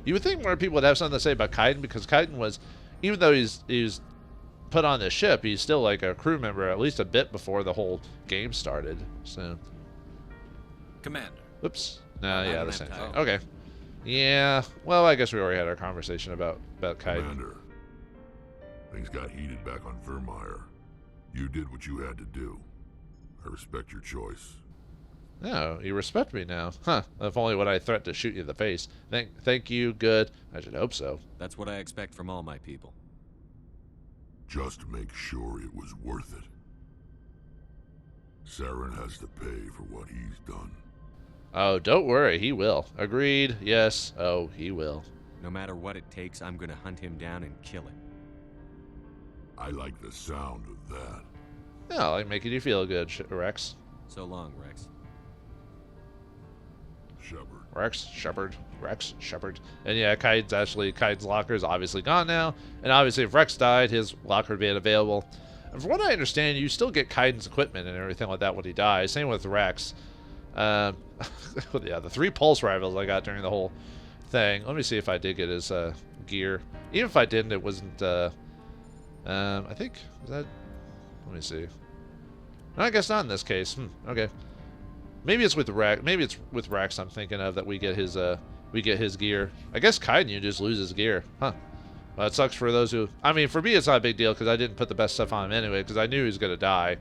You would think more people would have something to say about Kaiden, because Kaiden was, even though he's put on the ship, he's still like a crew member at least a bit before the whole game started. So. Commander. Oops. No, yeah, the same time. thing. Okay. Yeah. Well, I guess we already had our conversation about Kaiden. Commander, things got heated back on Vauldemare. You did what you had to do. I respect your choice. No, you respect me now. Huh. If only when I threatened to shoot you in the face. Thank you, good. I should hope so. That's what I expect from all my people. Just make sure it was worth it. Saren has to pay for what he's done. Oh, don't worry, he will. Agreed, yes. Oh, he will. No matter what it takes, I'm gonna hunt him down and kill him. I like the sound of that. Yeah, I like making you feel good, Rex. So long, Rex. Shepard. Rex, Shepard. And yeah, Kaiden's locker is obviously gone now. And obviously if Rex died, his locker would be unavailable. And from what I understand, you still get Kaiden's equipment and everything like that when he dies. Same with Rex. I Yeah, the 3 pulse rifles I got during the whole thing. Let me see if I did get his gear. Even if I didn't, it wasn't. I think was that. Let me see. No, I guess not in this case. Okay. Maybe it's with Rex. Maybe it's with Rex. I'm thinking of that we get his gear. I guess Kaiden just loses gear, huh? Well, it sucks for those who. I mean, for me, it's not a big deal because I didn't put the best stuff on him anyway because I knew he was gonna die,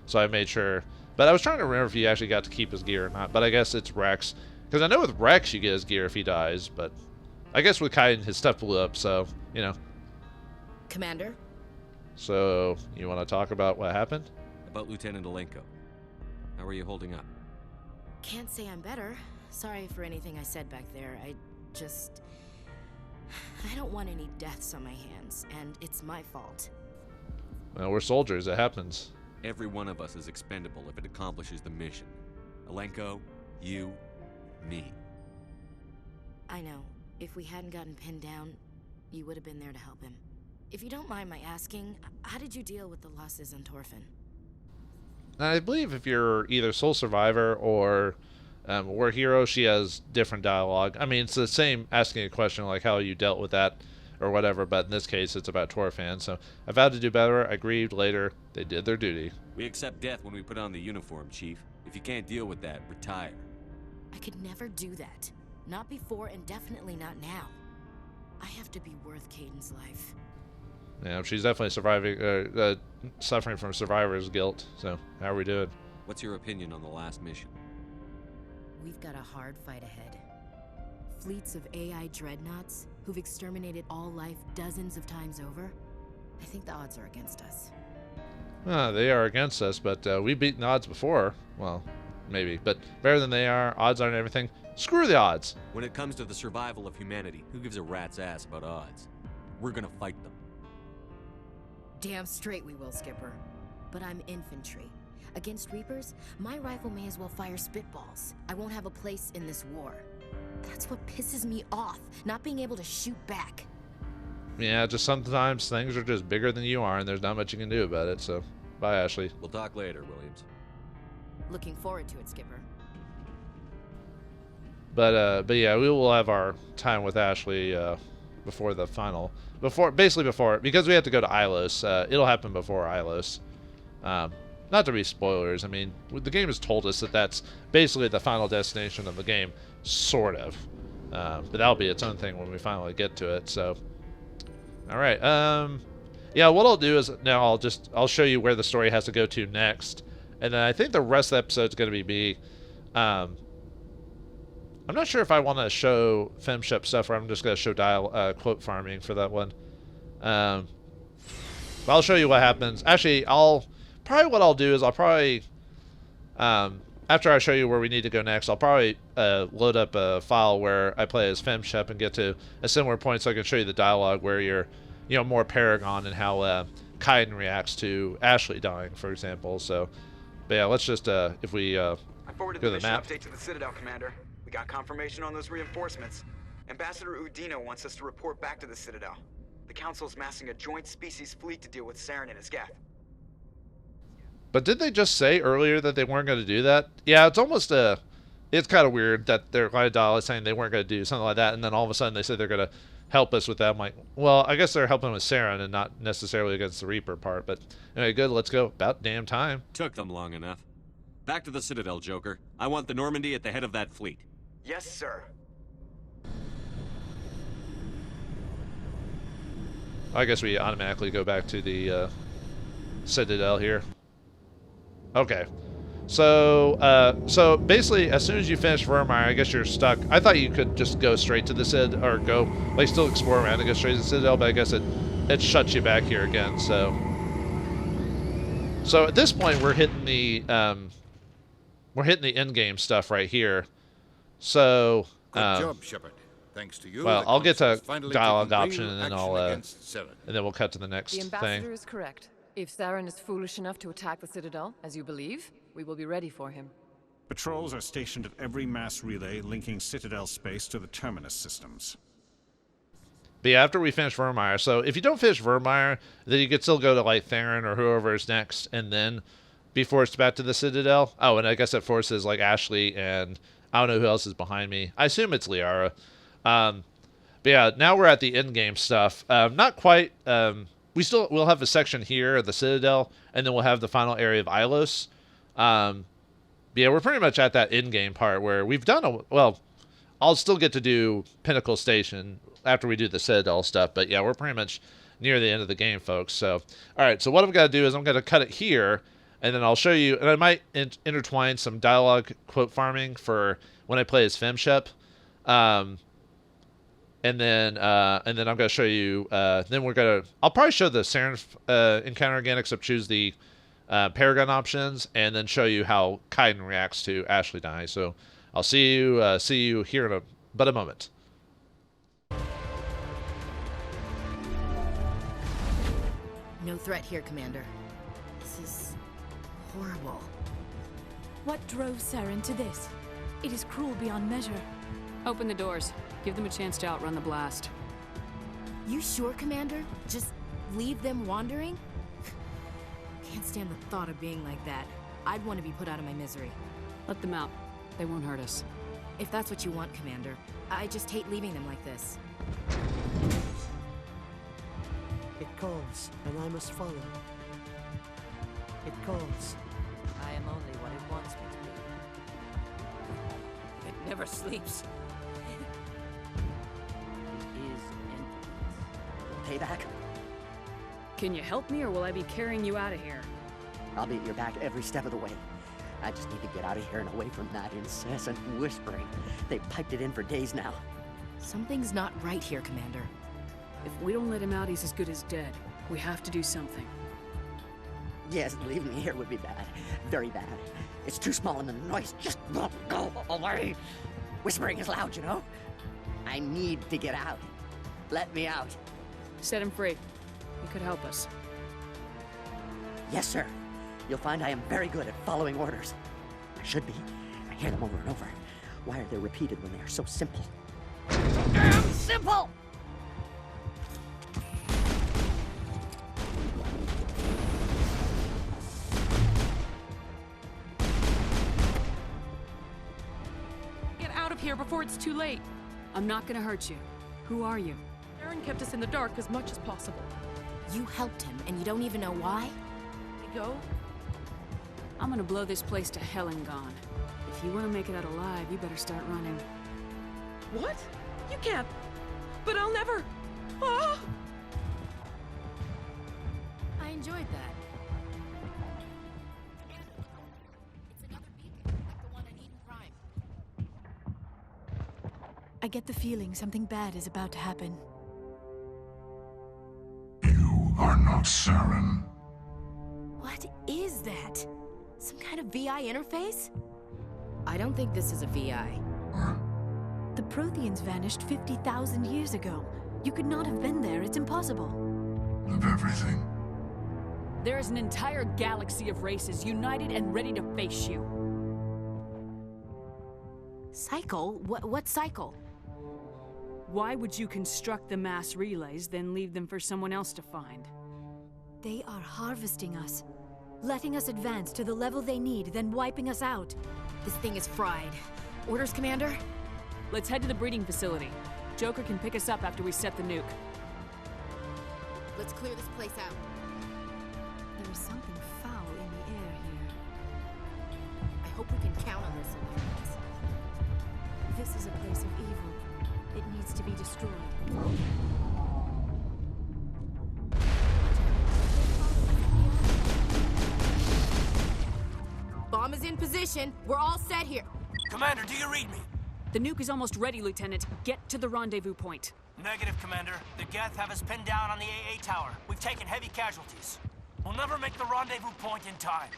so I made sure. But I was trying to remember if he actually got to keep his gear or not. But I guess it's Rex because I know with Rex you get his gear if he dies. But I guess with Kaiden his stuff blew up, so you know. Commander. So you want to talk about what happened? About Lieutenant Alenko. How are you holding up? Can't say I'm better. Sorry for anything I said back there. I don't want any deaths on my hands, and it's my fault. Well, we're soldiers. It happens. Every one of us is expendable if it accomplishes the mission. Alenko, you, me. I know. If we hadn't gotten pinned down, you would have been there to help him. If you don't mind my asking, how did you deal with the losses in Torfin? I believe if you're either sole survivor or war hero, she has different dialogue. I mean, it's the same asking a question like how you dealt with that or whatever, but in this case, it's about Torfan. So I vowed to do better. I grieved later. They did their duty. We accept death when we put on the uniform, Chief. If you can't deal with that, retire. I could never do that. Not before and definitely not now. I have to be worth Kaiden's life. Yeah, she's definitely surviving, suffering from survivor's guilt. So, how are we doing? What's your opinion on the last mission? We've got a hard fight ahead. Fleets of AI dreadnoughts who've exterminated all life dozens of times over. I think the odds are against us. They are against us, but we've beaten the odds before. Well, maybe, but better than they are. Odds aren't everything. Screw the odds. When it comes to the survival of humanity, who gives a rat's ass about odds? We're gonna fight them. Damn straight we will, Skipper. But I'm infantry. Against Reapers, my rifle may as well fire spitballs. I won't have a place in this war. That's what pisses me off, not being able to shoot back. Yeah, just sometimes things are just bigger than you are, and there's not much you can do about it, so bye, Ashley. We'll talk later, Williams. Looking forward to it, Skipper. But yeah, we will have our time with Ashley before the final. Basically before, because we have to go to Ilos. It'll happen before Ilos. Not to be spoilers. I mean, the game has told us that that's basically the final destination of the game, sort of. But that'll be its own thing when we finally get to it. So, all right. Yeah, what I'll do is now I'll show you where the story has to go to next, and then I think the rest of the episode is going to be me. I'm not sure if I want to show FemShep stuff, or I'm just going to show quote farming for that one. But I'll show you what happens. Actually, what I'll do is I'll probably, after I show you where we need to go next, I'll probably load up a file where I play as FemShep and get to a similar point so I can show you the dialogue where you're, more Paragon and how Kaiden reacts to Ashley dying, for example. So, but yeah, let's just, if we I forwarded go the to the mission map. update to the Citadel, Commander. We got confirmation on those reinforcements. Ambassador Udino wants us to report back to the Citadel. The Council's massing a joint species fleet to deal with Saren and his Geth. But did they just say earlier that they weren't going to do that? Yeah, it's almost it's kind of weird that they're kind of saying they weren't going to do something like that, and then all of a sudden they say they're going to help us with that. I'm like, well, I guess they're helping with Saren and not necessarily against the Reaper part. But anyway, good, let's go. About damn time. Took them long enough. Back to the Citadel, Joker. I want the Normandy at the head of that fleet. Yes, sir. I guess we automatically go back to the Citadel here. Okay. So basically, as soon as you finish Vermeer, I guess you're stuck. I thought you could just go straight to the Cid, or go, like, still explore around and go straight to the Citadel, but I guess it shuts you back here again, so at this point, we're hitting the in-game stuff right here. So, Good job, Shepard. Thanks to you. Well, I'll get to finally dialogue taking option, and then real and then we'll cut to the next The thing. ambassador is correct. If Saren is foolish enough to attack the Citadel, as you believe, we will be ready for him. Patrols are stationed at every mass relay linking Citadel space to the Terminus systems. But yeah, after we finish Vermeer, so if you don't finish Vermeer, then you could still go to, like, Theron or whoever is next, and then be forced back to the Citadel. Oh, and I guess it forces, like, Ashley and I don't know who else is behind me. I assume it's Liara. But yeah, now we're at the in-game stuff. Not quite. We'll have a section here at the Citadel, and then we'll have the final area of Ilos. Yeah, we're pretty much at that in-game part where we've done well, I'll still get to do Pinnacle Station after we do the Citadel stuff, but yeah, we're pretty much near the end of the game, folks. So, all right, so what I'm going to do is I'm going to cut it here, and then I'll show you, and I might intertwine some dialogue quote farming for when I play as FemShep. And then I'm going to show you, I'll probably show the Saren encounter again, except choose the Paragon options, and then show you how Kaiden reacts to Ashley dying. So I'll see you here in a moment. No threat here, Commander. This is horrible. What drove Saren to this? It is cruel beyond measure. Open the doors. Give them a chance to outrun the blast. You sure, Commander? Just leave them wandering? Can't stand the thought of being like that. I'd want to be put out of my misery. Let them out. They won't hurt us. If that's what you want, Commander. I just hate leaving them like this. It calls, and I must follow. It calls. I am only what it wants me to be. It never sleeps. It is endless. Payback? Can you help me, or will I be carrying you out of here? I'll be at your back every step of the way. I just need to get out of here and away from that incessant whispering. They've piped it in for days now. Something's not right here, Commander. If we don't let him out, he's as good as dead. We have to do something. Yes, leaving me here would be bad. Very bad. It's too small and the noise just won't go away. Whispering is loud, you know? I need to get out. Let me out. Set him free. He could help us. Yes, sir. You'll find I am very good at following orders. I should be. I hear them over and over. Why are they repeated when they are so simple? So damn simple! Get out of here before it's too late. I'm not gonna hurt you. Who are you? Aaron kept us in the dark as much as possible. You helped him, and you don't even know why? We go? I'm gonna blow this place to hell and gone. If you want to make it out alive, you better start running. What? You can't. But I'll never. Ah! I enjoyed that. It's another beacon, like the one at Eden Prime. I get the feeling something bad is about to happen. You are not Saren. What is that? Some kind of VI interface? I don't think this is a VI. The Protheans vanished 50,000 years ago. You could not have been there. It's impossible. Of everything. There is an entire galaxy of races united and ready to face you. Cycle? What cycle? Why would you construct the mass relays, then leave them for someone else to find? They are harvesting us. Letting us advance to the level they need, then wiping us out. This thing is fried. Orders, Commander? Let's head to the breeding facility. Joker can pick us up after we set the nuke. Let's clear this place out. There is something foul in the air here. I hope we can count on this alliance. This is a place of evil. It needs to be destroyed. Bomb is in position. We're all set here. Commander, do you read me? The nuke is almost ready, Lieutenant. Get to the rendezvous point. Negative, Commander. The Geth have us pinned down on the AA tower. We've taken heavy casualties. We'll never make the rendezvous point in time.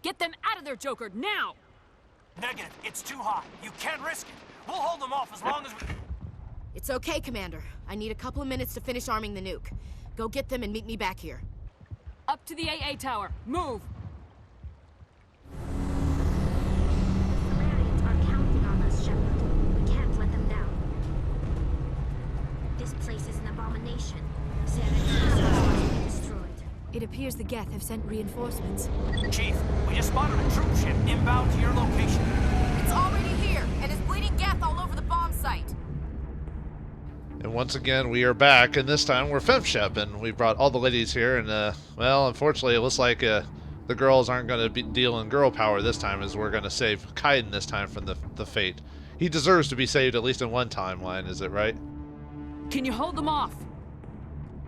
Get them out of there, Joker, now! Negative. It's too hot. You can't risk it. We'll hold them off as long as we... It's okay, Commander. I need a couple of minutes to finish arming the nuke. Go get them and meet me back here. Up to the AA tower. Move! Solarians are counting on us, Shepard. We can't let them down. This place is an abomination. Saren must be destroyed. It appears the Geth have sent reinforcements. Chief, we just spotted a troop ship inbound to your location. It's already And once again, we are back, and this time we're FemShep, and we brought all the ladies here, and, well, unfortunately, it looks like, the girls aren't going to be dealing girl power this time, as we're going to save Kaiden this time from the fate. He deserves to be saved at least in one timeline, is it right? Can you hold them off?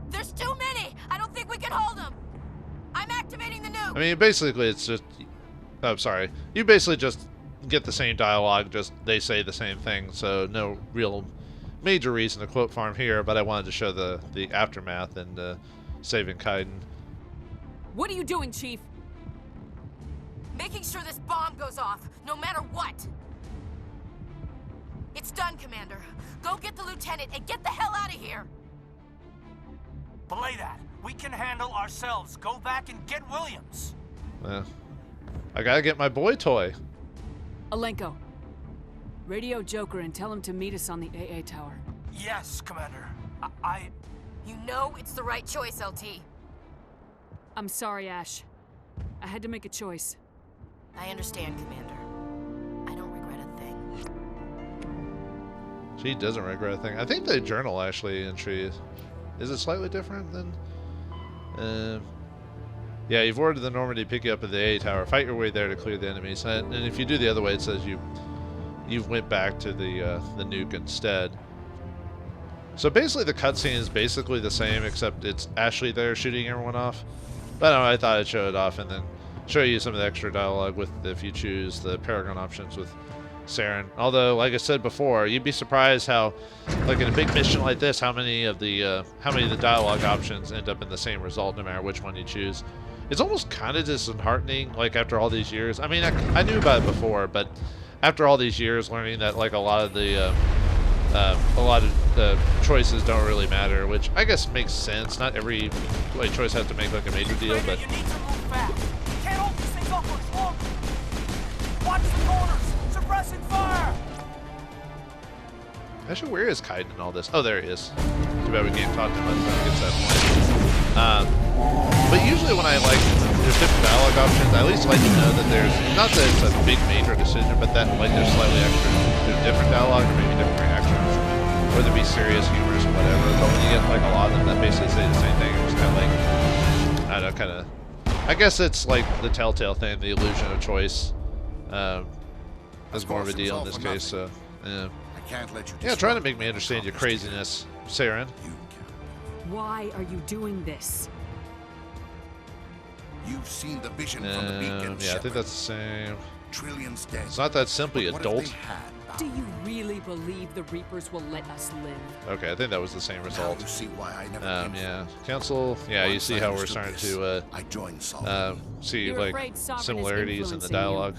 There's too many! I don't think we can hold them! I'm activating the nuke! I mean, basically, it's just... Oh, sorry. You basically just get the same dialogue, just they say the same thing, so no real major reason to quote farm here, but I wanted to show the aftermath and saving Kaiden. What are you doing, Chief? Making sure this bomb goes off, no matter what! It's done, Commander. Go get the lieutenant and get the hell out of here! Belay that. We can handle ourselves. Go back and get Williams. I gotta get my boy toy. Alenko, radio Joker and tell him to meet us on the AA tower. Yes, Commander. You know it's the right choice, LT. I'm sorry, Ash. I had to make a choice. I understand, Commander. I don't regret a thing. She doesn't regret a thing. I think the journal actually entry is it slightly different than? Yeah, you've ordered the Normandy pick you up at the A tower. Fight your way there to clear the enemies. And if you do the other way, it says you've went back to the nuke instead. So basically, the cutscene is basically the same, except it's Ashley there shooting everyone off. But I thought I'd show it off and then show you some of the extra dialogue with if you choose the Paragon options with Saren. Although, like I said before, you'd be surprised how, like in a big mission like this, how many of the dialogue options end up in the same result, no matter which one you choose. It's almost kind of disheartening, like after all these years. I mean, I knew about it before, but after all these years, learning that like a lot of the choices don't really matter, which I guess makes sense. Not every choice has to make like a major deal, but. You need to move fast. You can't hold these things up much longer. Watch the corners. Suppressing fire. Actually, where is Kaiden in all this? Oh, there he is. Too bad we can't talk to him until he gets that point. But usually when there's different dialogue options, I at least like to know that there's, not that it's a big major decision, but that like there's slightly extra, there's different dialogue or maybe different reactions, whether it be serious, humorous, or whatever. But when you get like a lot of them that basically say the same thing, it's kind of like, I don't know, I guess it's like the telltale thing, the illusion of choice. That's more of a deal in this case, so, yeah. I can't let you trying to make me understand your craziness, Saren. Why are you doing this? You've seen the vision from the beacon, yeah, I think that's the same. Trillions dead. It's not that simply adult. Do you really believe the Reapers will let us live? Okay, I think that was the same result. Now you see why I never yeah, Council. Yeah, you see how we're starting to see like similarities in the dialogue.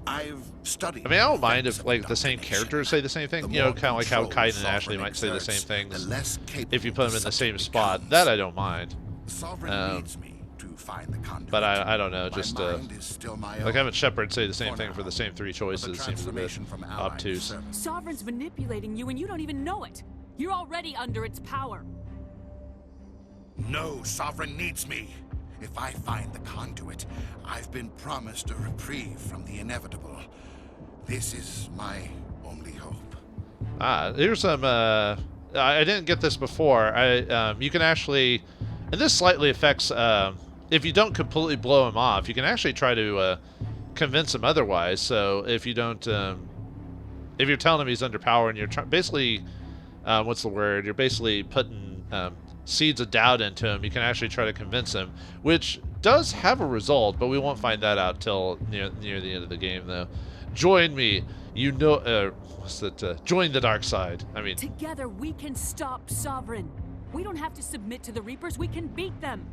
I've studied. I mean, I don't mind if like the same characters say the same thing. You know, kind of like how Kaiden and Ashley might say the same things if you put them in the same spot. That I don't mind. But I don't know. Just like having Shepard say the same thing for the same three choices seems a bit obtuse. Sovereign's manipulating you, and you don't even know it. You're already under its power. No, Sovereign needs me. If I find the conduit, I've been promised a reprieve from the inevitable. This is my only hope. Here's some. I didn't get this before. You can actually, and this slightly affects. If you don't completely blow him off, you can actually try to convince him otherwise. So if you don't, if you're telling him he's under power and you're basically, what's the word? You're basically putting seeds of doubt into him. You can actually try to convince him, which does have a result, but we won't find that out till near the end of the game, though. Join me. You know, what's that? Join the dark side. I mean, together we can stop Sovereign. We don't have to submit to the Reapers. We can beat them.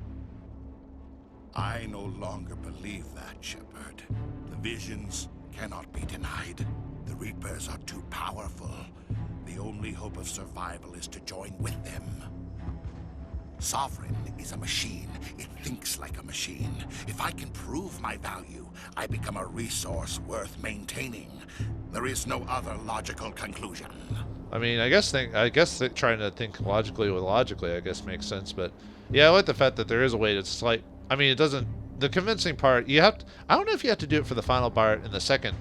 I no longer believe that, Shepard. The visions cannot be denied. The Reapers are too powerful. The only hope of survival is to join with them. Sovereign is a machine. It thinks like a machine. If I can prove my value, I become a resource worth maintaining. There is no other logical conclusion. I mean, I guess trying to think logically with logically, I guess makes sense. But yeah, I like the fact that there is a way that's like, I mean, it doesn't. The convincing part, you have to. I don't know if you have to do it for the final part in the second.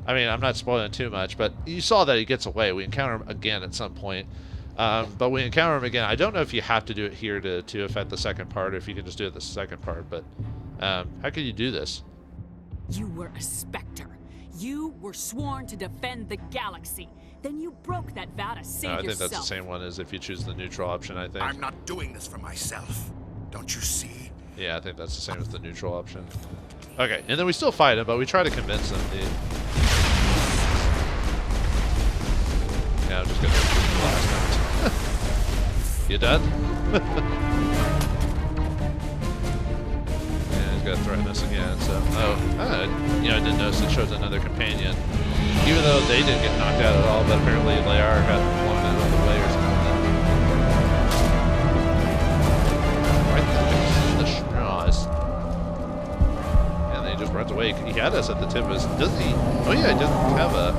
I mean, I'm not spoiling too much, but you saw that he gets away. We encounter him again at some point. But we encounter him again. I don't know if you have to do it here to affect the second part, or if you can just do it the second part, but how can you do this? You were a Spectre. You were sworn to defend the galaxy. Then you broke that vow to save I think yourself. that's the same one as if you choose the neutral option, I think. I'm not doing this for myself. Don't you see? Yeah, I think that's the same as the neutral option. Okay, and then we still fight him, but we try to convince him. Yeah, I'm just gonna blast him. You done? Yeah, he's gonna threaten us again. So, I didn't notice it shows another companion, even though they didn't get knocked out at all. But apparently, Layar got blown out of the way or something. The straws. And then he just runs away. He had us at the tip of his. Doesn't he? Oh yeah, he doesn't have a.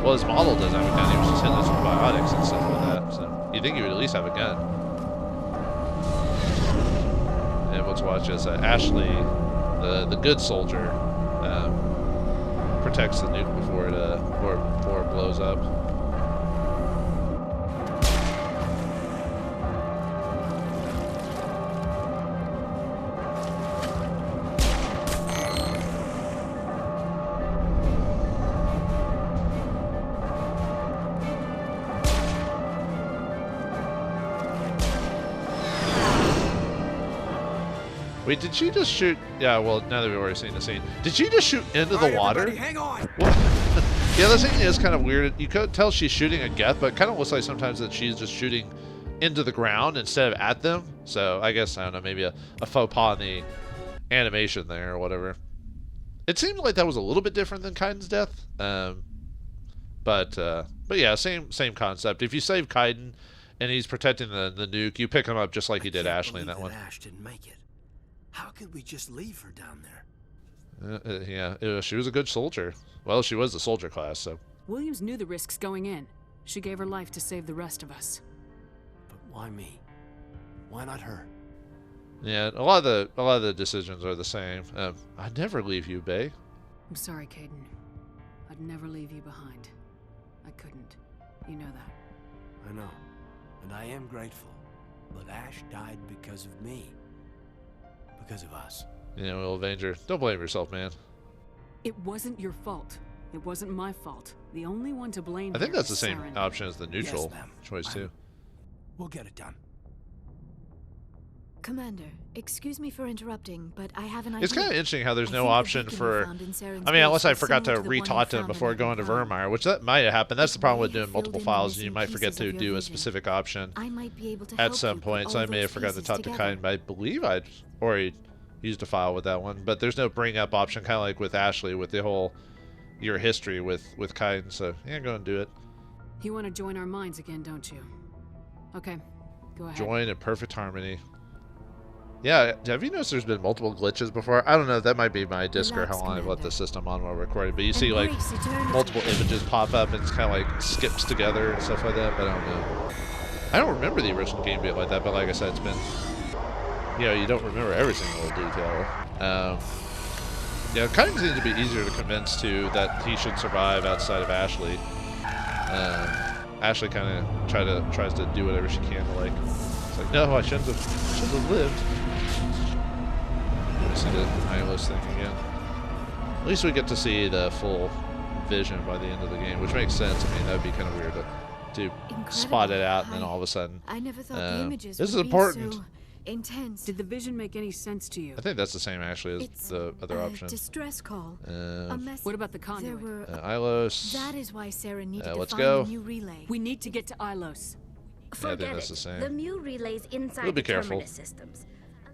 Well, his model doesn't have a gun. He was just hitting us with biotics and stuff like that. So you'd think he would at least have a gun. And let's watch as Ashley, the good soldier, protects the nuke before it blows up. Wait, did she just shoot? Yeah, well, now that we've already seen the scene. Did she just shoot into the water? Hang on. What? Yeah, this thing is kind of weird. You could tell she's shooting a Geth, but it kind of looks like sometimes that she's just shooting into the ground instead of at them. So I guess, I don't know, maybe a faux pas in the animation there or whatever. It seemed like that was a little bit different than Kaiden's death. But yeah, same concept. If you save Kaiden and he's protecting the nuke, you pick him up just like you did Ashley in that one. Ash didn't make it. How could we just leave her down there? Yeah, she was a good soldier. Well, she was the soldier class, so. Williams knew the risks going in. She gave her life to save the rest of us. But why me? Why not her? Yeah, a lot of the decisions are the same. I'd never leave you, Bay. I'm sorry, Kaiden. I'd never leave you behind. I couldn't. You know that. I know. And I am grateful. But Ash died because of me. Because of us. Yeah, well, Avenger, don't blame yourself, man. It wasn't your fault. It wasn't my fault. The only one to blame. I think that's the same Saren. option as the neutral choice too. We'll get it done. Commander, excuse me for interrupting, but I have an idea. It's kind of interesting how there's no option for. I mean, unless I forgot to re-taught them before going to Vermeer, which that might have happened. That's the problem with doing multiple files, and you might forget to do a specific option at some point. So I may have forgotten to talk to Kaiden, but I believe I'd already used a file with that one. But there's no bring up option, kind of like with Ashley, with the whole your history with Kaiden. So yeah, go and do it. You want to join our minds again, don't you? Okay, go ahead. Join in perfect harmony. Yeah, have you noticed there's been multiple glitches before? I don't know, that might be my disc or how long I've left the system on while recording, but you see like multiple images pop up and it's kind of like skips together and stuff like that, but I don't know. I don't remember the original game being like that, but like I said, it's been, you know, you don't remember every single little detail. Yeah, Kaiden seems to be easier to convince to that he should survive outside of Ashley. Ashley kind of tries to do whatever she can to like, it's like, no, I shouldn't have lived. Let me see the Nihilus thing again. At least we get to see the full vision by the end of the game, which makes sense. I mean, that would be kind of weird to spot it out and then all of a sudden. I never thought the images this is would important. Be so intense. Did the vision make any sense to you? I think that's the same actually as the other option. Distress call. A message. What about the conduit? Ilos. That is why Sarah needed to let's find go. a new relay. We need to get to Ilos. Yeah, I think that's the same. The Mu relays inside We'll be the careful. terminus systems.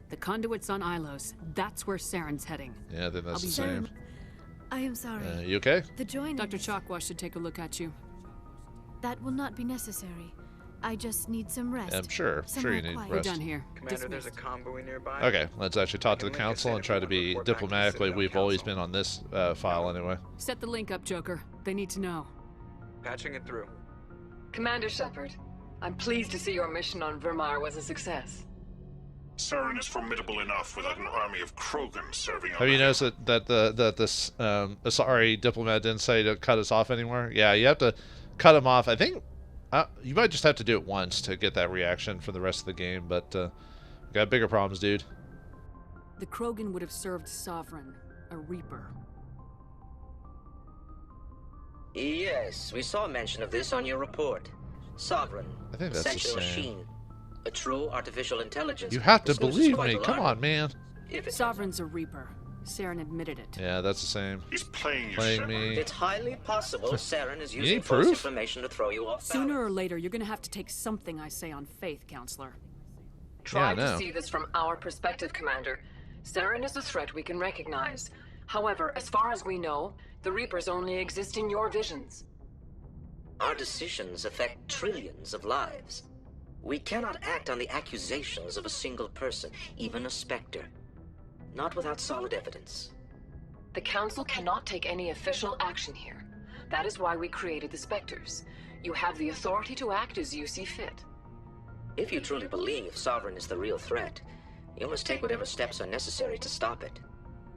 The conduit's on Ilos. That's where Saren's heading. Yeah, I think that's the same. I am sorry. You okay? The joining. Dr. Chakwa should take a look at you. That will not be necessary. I just need some rest. I'm sure you need We're rest. done here. Commander, there's a convoy nearby. Okay, let's actually talk to the council and try to be diplomatic like we've always been on this file anyway. Set the link up, Joker. They need to know. Patching it through. Commander Shepard, I'm pleased to see your mission on Vermeer was a success. Saren is formidable enough without an army of Krogan serving. Have you noticed that this Asari diplomat didn't say to cut us off anymore? Yeah, you have to cut him off. I think You might just have to do it once to get that reaction for the rest of the game, but got bigger problems, dude. The Krogan would have served Sovereign, a Reaper. Yes, we saw mention of this on your report. Sovereign, I think that's essential the same. machine, a true artificial intelligence. You have to This news is believe quite me. Come alarming. on, man. Sovereign's a Reaper. Saren admitted it. Yeah, that's the same. He's playing you, Playing Shepard. me. It's highly possible Saren is You using need false proof? information to throw you off balance. Sooner or later, you're gonna have to take something I say on faith, Counselor. Try I know. to see this from our perspective, Commander. Saren is a threat we can recognize. However, as far as we know, the Reapers only exist in your visions. Our decisions affect trillions of lives. We cannot act on the accusations of a single person, even a Spectre. Not without solid evidence. The Council cannot take any official action here. That is why we created the Spectres. You have the authority to act as you see fit. If you truly believe Sovereign is the real threat, you must take whatever steps are necessary to stop it.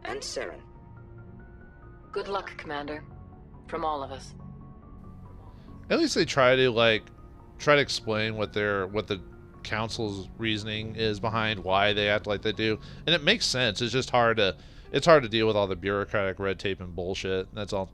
And Saren. Good luck, Commander. From all of us. At least they try to explain what the council's reasoning is behind why they act like they do, and it makes sense. It's just hard to deal with all the bureaucratic red tape and bullshit. That's all.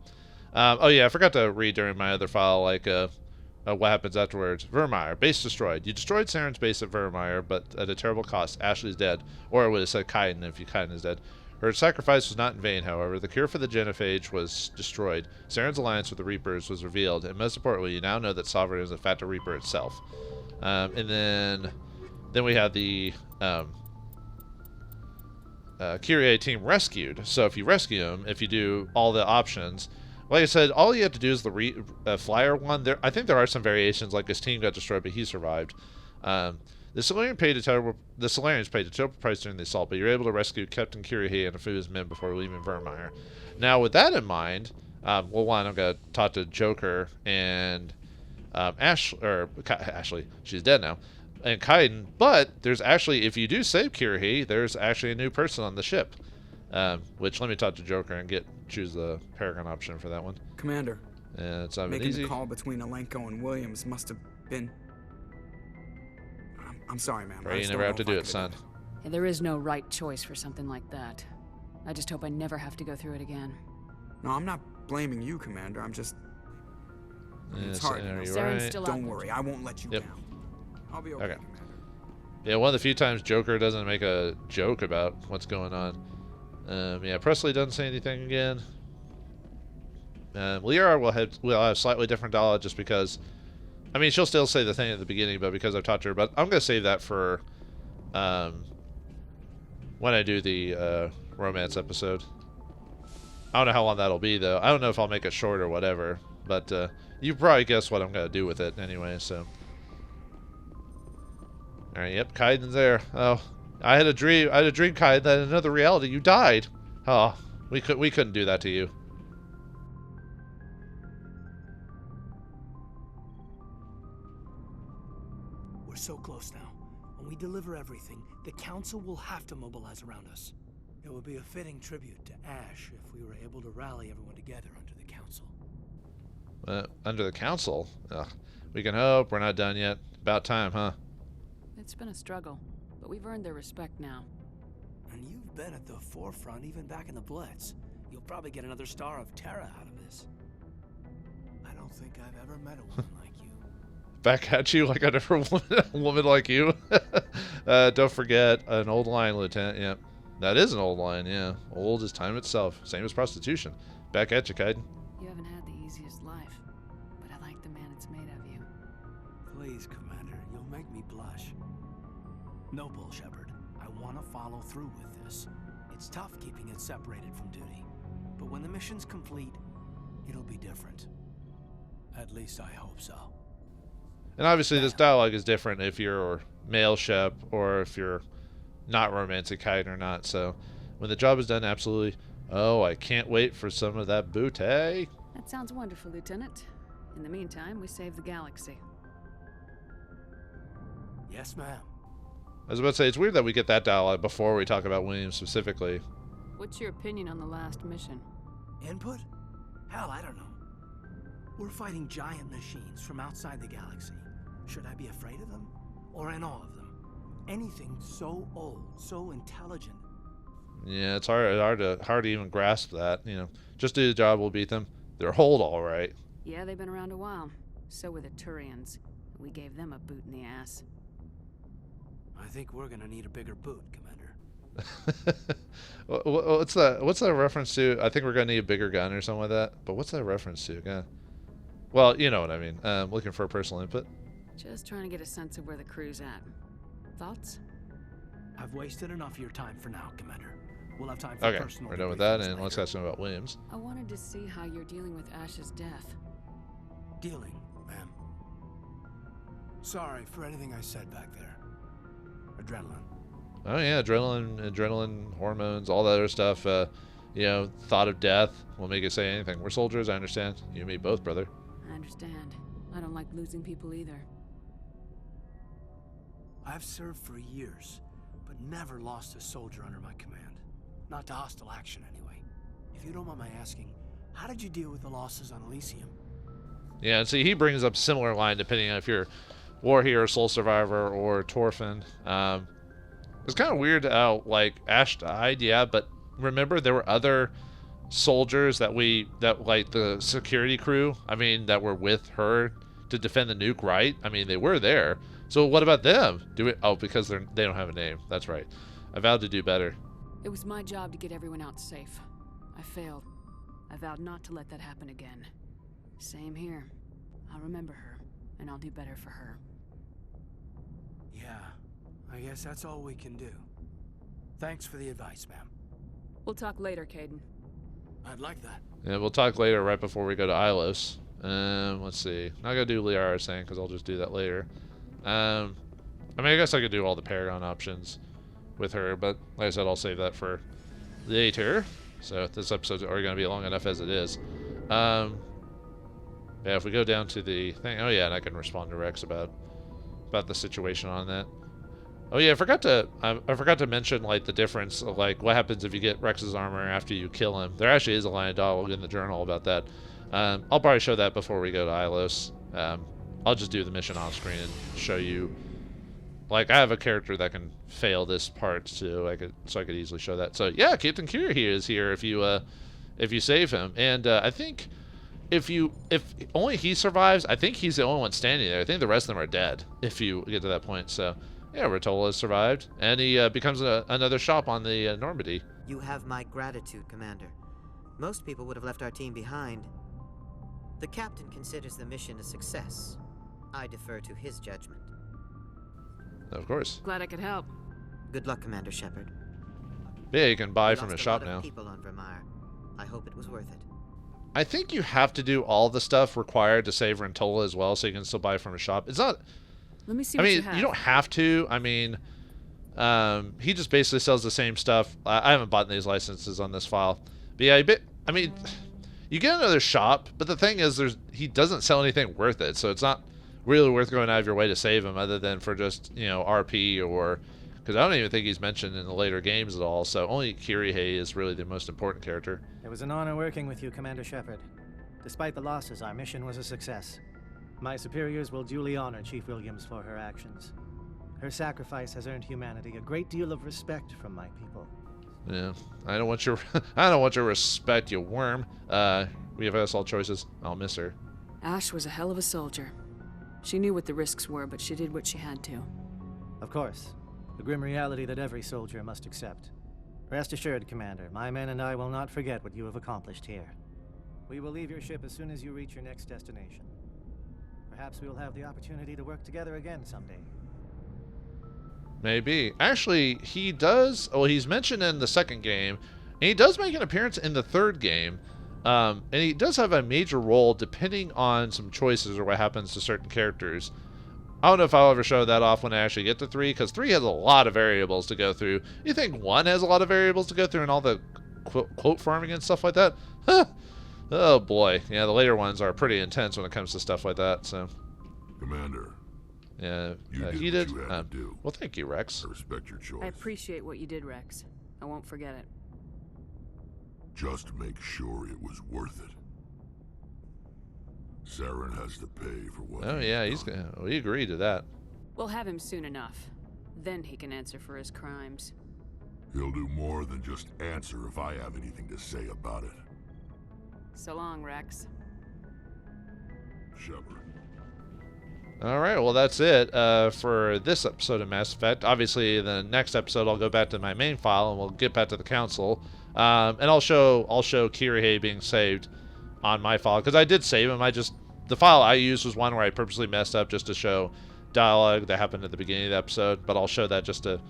Oh yeah, I forgot to read during my other file what happens afterwards. Vauldemare, base destroyed. You destroyed Saren's base at Vauldemare, but at a terrible cost. Ashley's dead, or it would have said Kaiden if Kaiden is dead. Her sacrifice was not in vain, however. The cure for the genophage was destroyed. Saren's alliance with the Reapers was revealed, and most importantly, you now know that Sovereign is in fact a Reaper itself. And then we have the Kyrie team rescued. So if you rescue him, if you do all the options, like I said, all you have to do is the flyer one. I think there are some variations, like his team got destroyed, but he survived. The Solarians paid a terrible price during the assault, but you're able to rescue Captain Kyrie and a few of his men before leaving Vauldemare. Now, with that in mind, well, one, I'm going to talk to Joker and Ashley. She's dead now. And Kaiden, but there's actually, if you do save Kyrie, there's actually a new person on the ship. Which, let me talk to Joker and choose the Paragon option for that one. Commander. Yeah, it's not making easy. the call between Alenko and Williams must have been... I'm sorry, ma'am. Right, you never have to do it, son. Yeah, there is no right choice for something like that. I just hope I never have to go through it again. No, I'm not blaming you, Commander. I'm just... it's hard. Right? Don't worry, I won't let you down. I'll be okay, Commander. Yeah, one of the few times Joker doesn't make a joke about what's going on. Yeah, Presley doesn't say anything again. Liara will have slightly different dialogue just because... I mean, she'll still say the thing at the beginning, but because I've talked to her. But I'm going to save that for when I do the romance episode. I don't know how long that'll be, though. I don't know if I'll make it short or whatever. But you probably guess what I'm going to do with it anyway, so... Alright, yep, Kaiden's there. Oh, I had a dream, Kaiden, that in another reality you died. Oh, we couldn't do that to you. We're so close now. When we deliver everything, the Council will have to mobilize around us. It would be a fitting tribute to Ash if we were able to rally everyone together under the Council. Under the Council? Ugh. We can hope. We're not done yet. About time, huh? It's been a struggle, but we've earned their respect now. And you've been at the forefront even back in the Blitz. You'll probably get another Star of Terra out of this. I don't think I've ever met a woman like you. Back at you like I never wanted a woman like you. Don't forget, an old line, Lieutenant. Yeah, that is an old line, yeah. Old as time itself. Same as prostitution. Back at you, Kaiden. You haven't had the easiest life, but I like the man it's made of you. Please, Commander, you'll make me blush. No bull, Shepard. I want to follow through with this. It's tough keeping it separated from duty. But when the mission's complete, it'll be different. At least I hope so. And obviously this dialogue is different if you're male Shep or if you're not romantic Kaiden or not. So when the job is done, absolutely. Oh, I can't wait for some of that booty. That sounds wonderful, Lieutenant. In the meantime, we save the galaxy. Yes, ma'am. I was about to say, it's weird that we get that dialogue before we talk about Williams specifically. What's your opinion on the last mission? Input? Hell, I don't know. We're fighting giant machines from outside the galaxy. Should I be afraid of them? Or in awe of them? Anything so old, so intelligent. Yeah, it's hard to even grasp that. You know, just do the job, we'll beat them. They're old, all right. Yeah, they've been around a while. So were the Turians. We gave them a boot in the ass. I think we're gonna need a bigger boot, Commander. What's that reference to? I think we're gonna need a bigger gun or something like that. But what's that reference to again? Well, you know what I mean. Looking for personal input. Just trying to get a sense of where the crew's at. Thoughts? I've wasted enough of your time for now, Commander. We'll have time for Okay, personal we're done with that, debriefings and let's later. ask him about Williams. I wanted to see how you're dealing with Ash's death. Dealing, ma'am. Sorry for anything I said back there. Adrenaline. Oh yeah, adrenaline, hormones, all that other stuff. You know, thought of death will make it say anything. We're soldiers, I understand. You and me both, brother. I understand. I don't like losing people either. I've served for years, but never lost a soldier under my command. Not to hostile action, anyway. If you don't mind my asking, how did you deal with the losses on Elysium? Yeah, and see, he brings up similar line depending on if you're war hero, soul survivor, or Torfin. It's kind of weird how, like, Ash died, yeah, but remember there were other soldiers that like the security crew, I mean, that were with her to defend the nuke, right? I mean, they were there. So what about them? Oh, because they don't have a name. That's right. I vowed to do better. It was my job to get everyone out safe. I failed. I vowed not to let that happen again. Same here. I'll remember her, and I'll do better for her. Yeah, I guess that's all we can do. Thanks for the advice, ma'am. We'll talk later, Kaiden. I'd like that. Yeah, we'll talk later right before we go to Ilos. Let's see. Not gonna do Liara's thing because I'll just do that later. I mean, I guess I could do all the Paragon options with her, but like I said, I'll save that for later. So this episode's already gonna be long enough as it is. Yeah, if we go down to the thing, oh yeah, and I can respond to Rex about the situation on that. Oh yeah, I forgot to mention like the difference of like what happens if you get Rex's armor after you kill him. There actually is a line of dialogue in the journal about that. I'll probably show that before we go to Ilos. I'll just do the mission off screen and show you. Like, I have a character that can fail this part too. So I could easily show that. So yeah, Captain Kira here is here if you save him. And I think if only he survives, I think he's the only one standing there. I think the rest of them are dead if you get to that point. So yeah, Ratola has survived, and he becomes another shop on the Normandy. You have my gratitude, Commander. Most people would have left our team behind. The captain considers the mission a success. I defer to his judgment. Of course. Glad I could help. Good luck, Commander Shepard. Yeah, you can buy We from lost his a lot shop of now. people on Vauldemare. I hope it was worth it. I think you have to do all the stuff required to save Rentola as well, so you can still buy from his shop. It's not. Let me see. I what mean, you have. you don't have to. I mean, he just basically sells the same stuff. I haven't bought these licenses on this file, but yeah, I mean, you get another shop, but the thing is, he doesn't sell anything worth it, so it's not really worth going out of your way to save him, other than for just RP or because I don't even think he's mentioned in the later games at all. So only Kirihei is really the most important character. It was an honor working with you, Commander Shepard. Despite the losses, our mission was a success. My superiors will duly honor Chief Williams for her actions. Her sacrifice has earned humanity a great deal of respect from my people. Yeah, I don't want your respect, you worm. We have us all choices. I'll miss her. Ash was a hell of a soldier. She knew what the risks were, but she did what she had to. Of course. The grim reality that every soldier must accept. Rest assured, Commander, my men and I will not forget what you have accomplished here. We will leave your ship as soon as you reach your next destination. Perhaps we will have the opportunity to work together again someday. Maybe. Actually, he does. Well, he's mentioned in the second game, and he does make an appearance in the third game. And he does have a major role depending on some choices or what happens to certain characters. I don't know if I'll ever show that off when I actually get to 3, because 3 has a lot of variables to go through. You think 1 has a lot of variables to go through and all the quote farming and stuff like that? Huh. Oh boy. Yeah, the later ones are pretty intense when it comes to stuff like that. So, Commander. Yeah, you did what you had to do. Well, thank you, Rex. I respect your choice. I appreciate what you did, Rex. I won't forget it. Just make sure it was worth it. Saren has to pay for what Oh yeah, he's gonna. We agreed to that. We'll have him soon enough. Then he can answer for his crimes. He'll do more than just answer if I have anything to say about it. So long, Rex. Shepard. All right, well that's it for this episode of Mass Effect. Obviously, the next episode I'll go back to my main file and we'll get back to the council, and I'll show Kirihei being saved on my file because I did save him. The file I used was one where I purposely messed up just to show dialogue that happened at the beginning of the episode, but I'll show that just to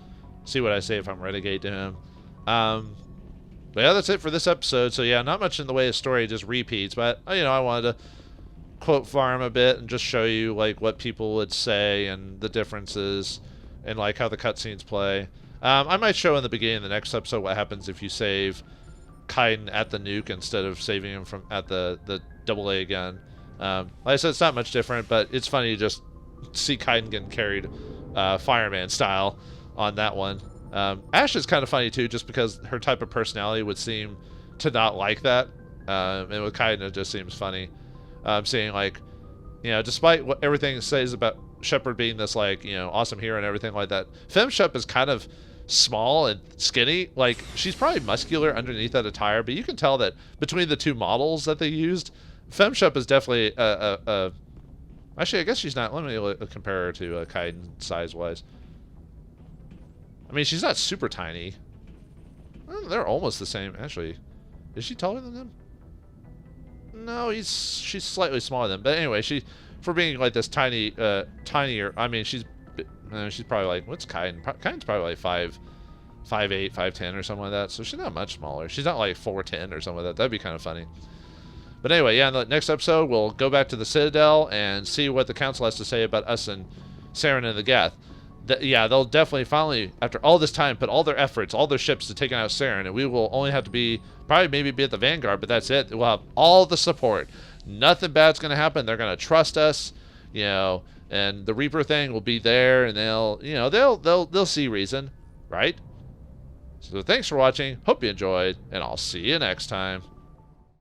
see what I say if I'm renegade to him. But yeah, that's it for this episode. So yeah, not much in the way of story, just repeats. But you know, I wanted to quote farm a bit and just show you like what people would say and the differences and like how the cutscenes play. I might show in the beginning of the next episode what happens if you save Kaiden at the nuke instead of saving him from at the AA gun. Like I said, it's not much different, but it's funny to just see Kaiden getting carried fireman style on that one. Ash is kind of funny too, just because her type of personality would seem to not like that. And with Kaiden, it just seems funny. Seeing like, you know, despite what everything says about Shepard being this like, you know, awesome hero and everything like that, FemShep is kind of small and skinny. Like, she's probably muscular underneath that attire, but you can tell that between the two models that they used, FemShep is definitely actually, I guess she's not. Let me compare her to Kaiden size-wise. I mean, she's not super tiny. Well, they're almost the same, actually. Is she taller than him? No, she's slightly smaller than him. But anyway, for being like this tinier. I mean, she's probably like, what's Kaiden? Kaiden's probably like 5'8", 5'10", or something like that. So she's not much smaller. She's not like 4'10" or something like that. That'd be kind of funny. But anyway, yeah, in the next episode, we'll go back to the Citadel and see what the Council has to say about us and Saren and the Geth. Yeah, they'll definitely finally, after all this time, put all their efforts, all their ships to taking out Saren, and we will only have to maybe be at the Vanguard, but that's it. We'll have all the support. Nothing bad's going to happen. They're going to trust us, you know, and the Reaper thing will be there, and they'll see reason, right? So thanks for watching. Hope you enjoyed, and I'll see you next time.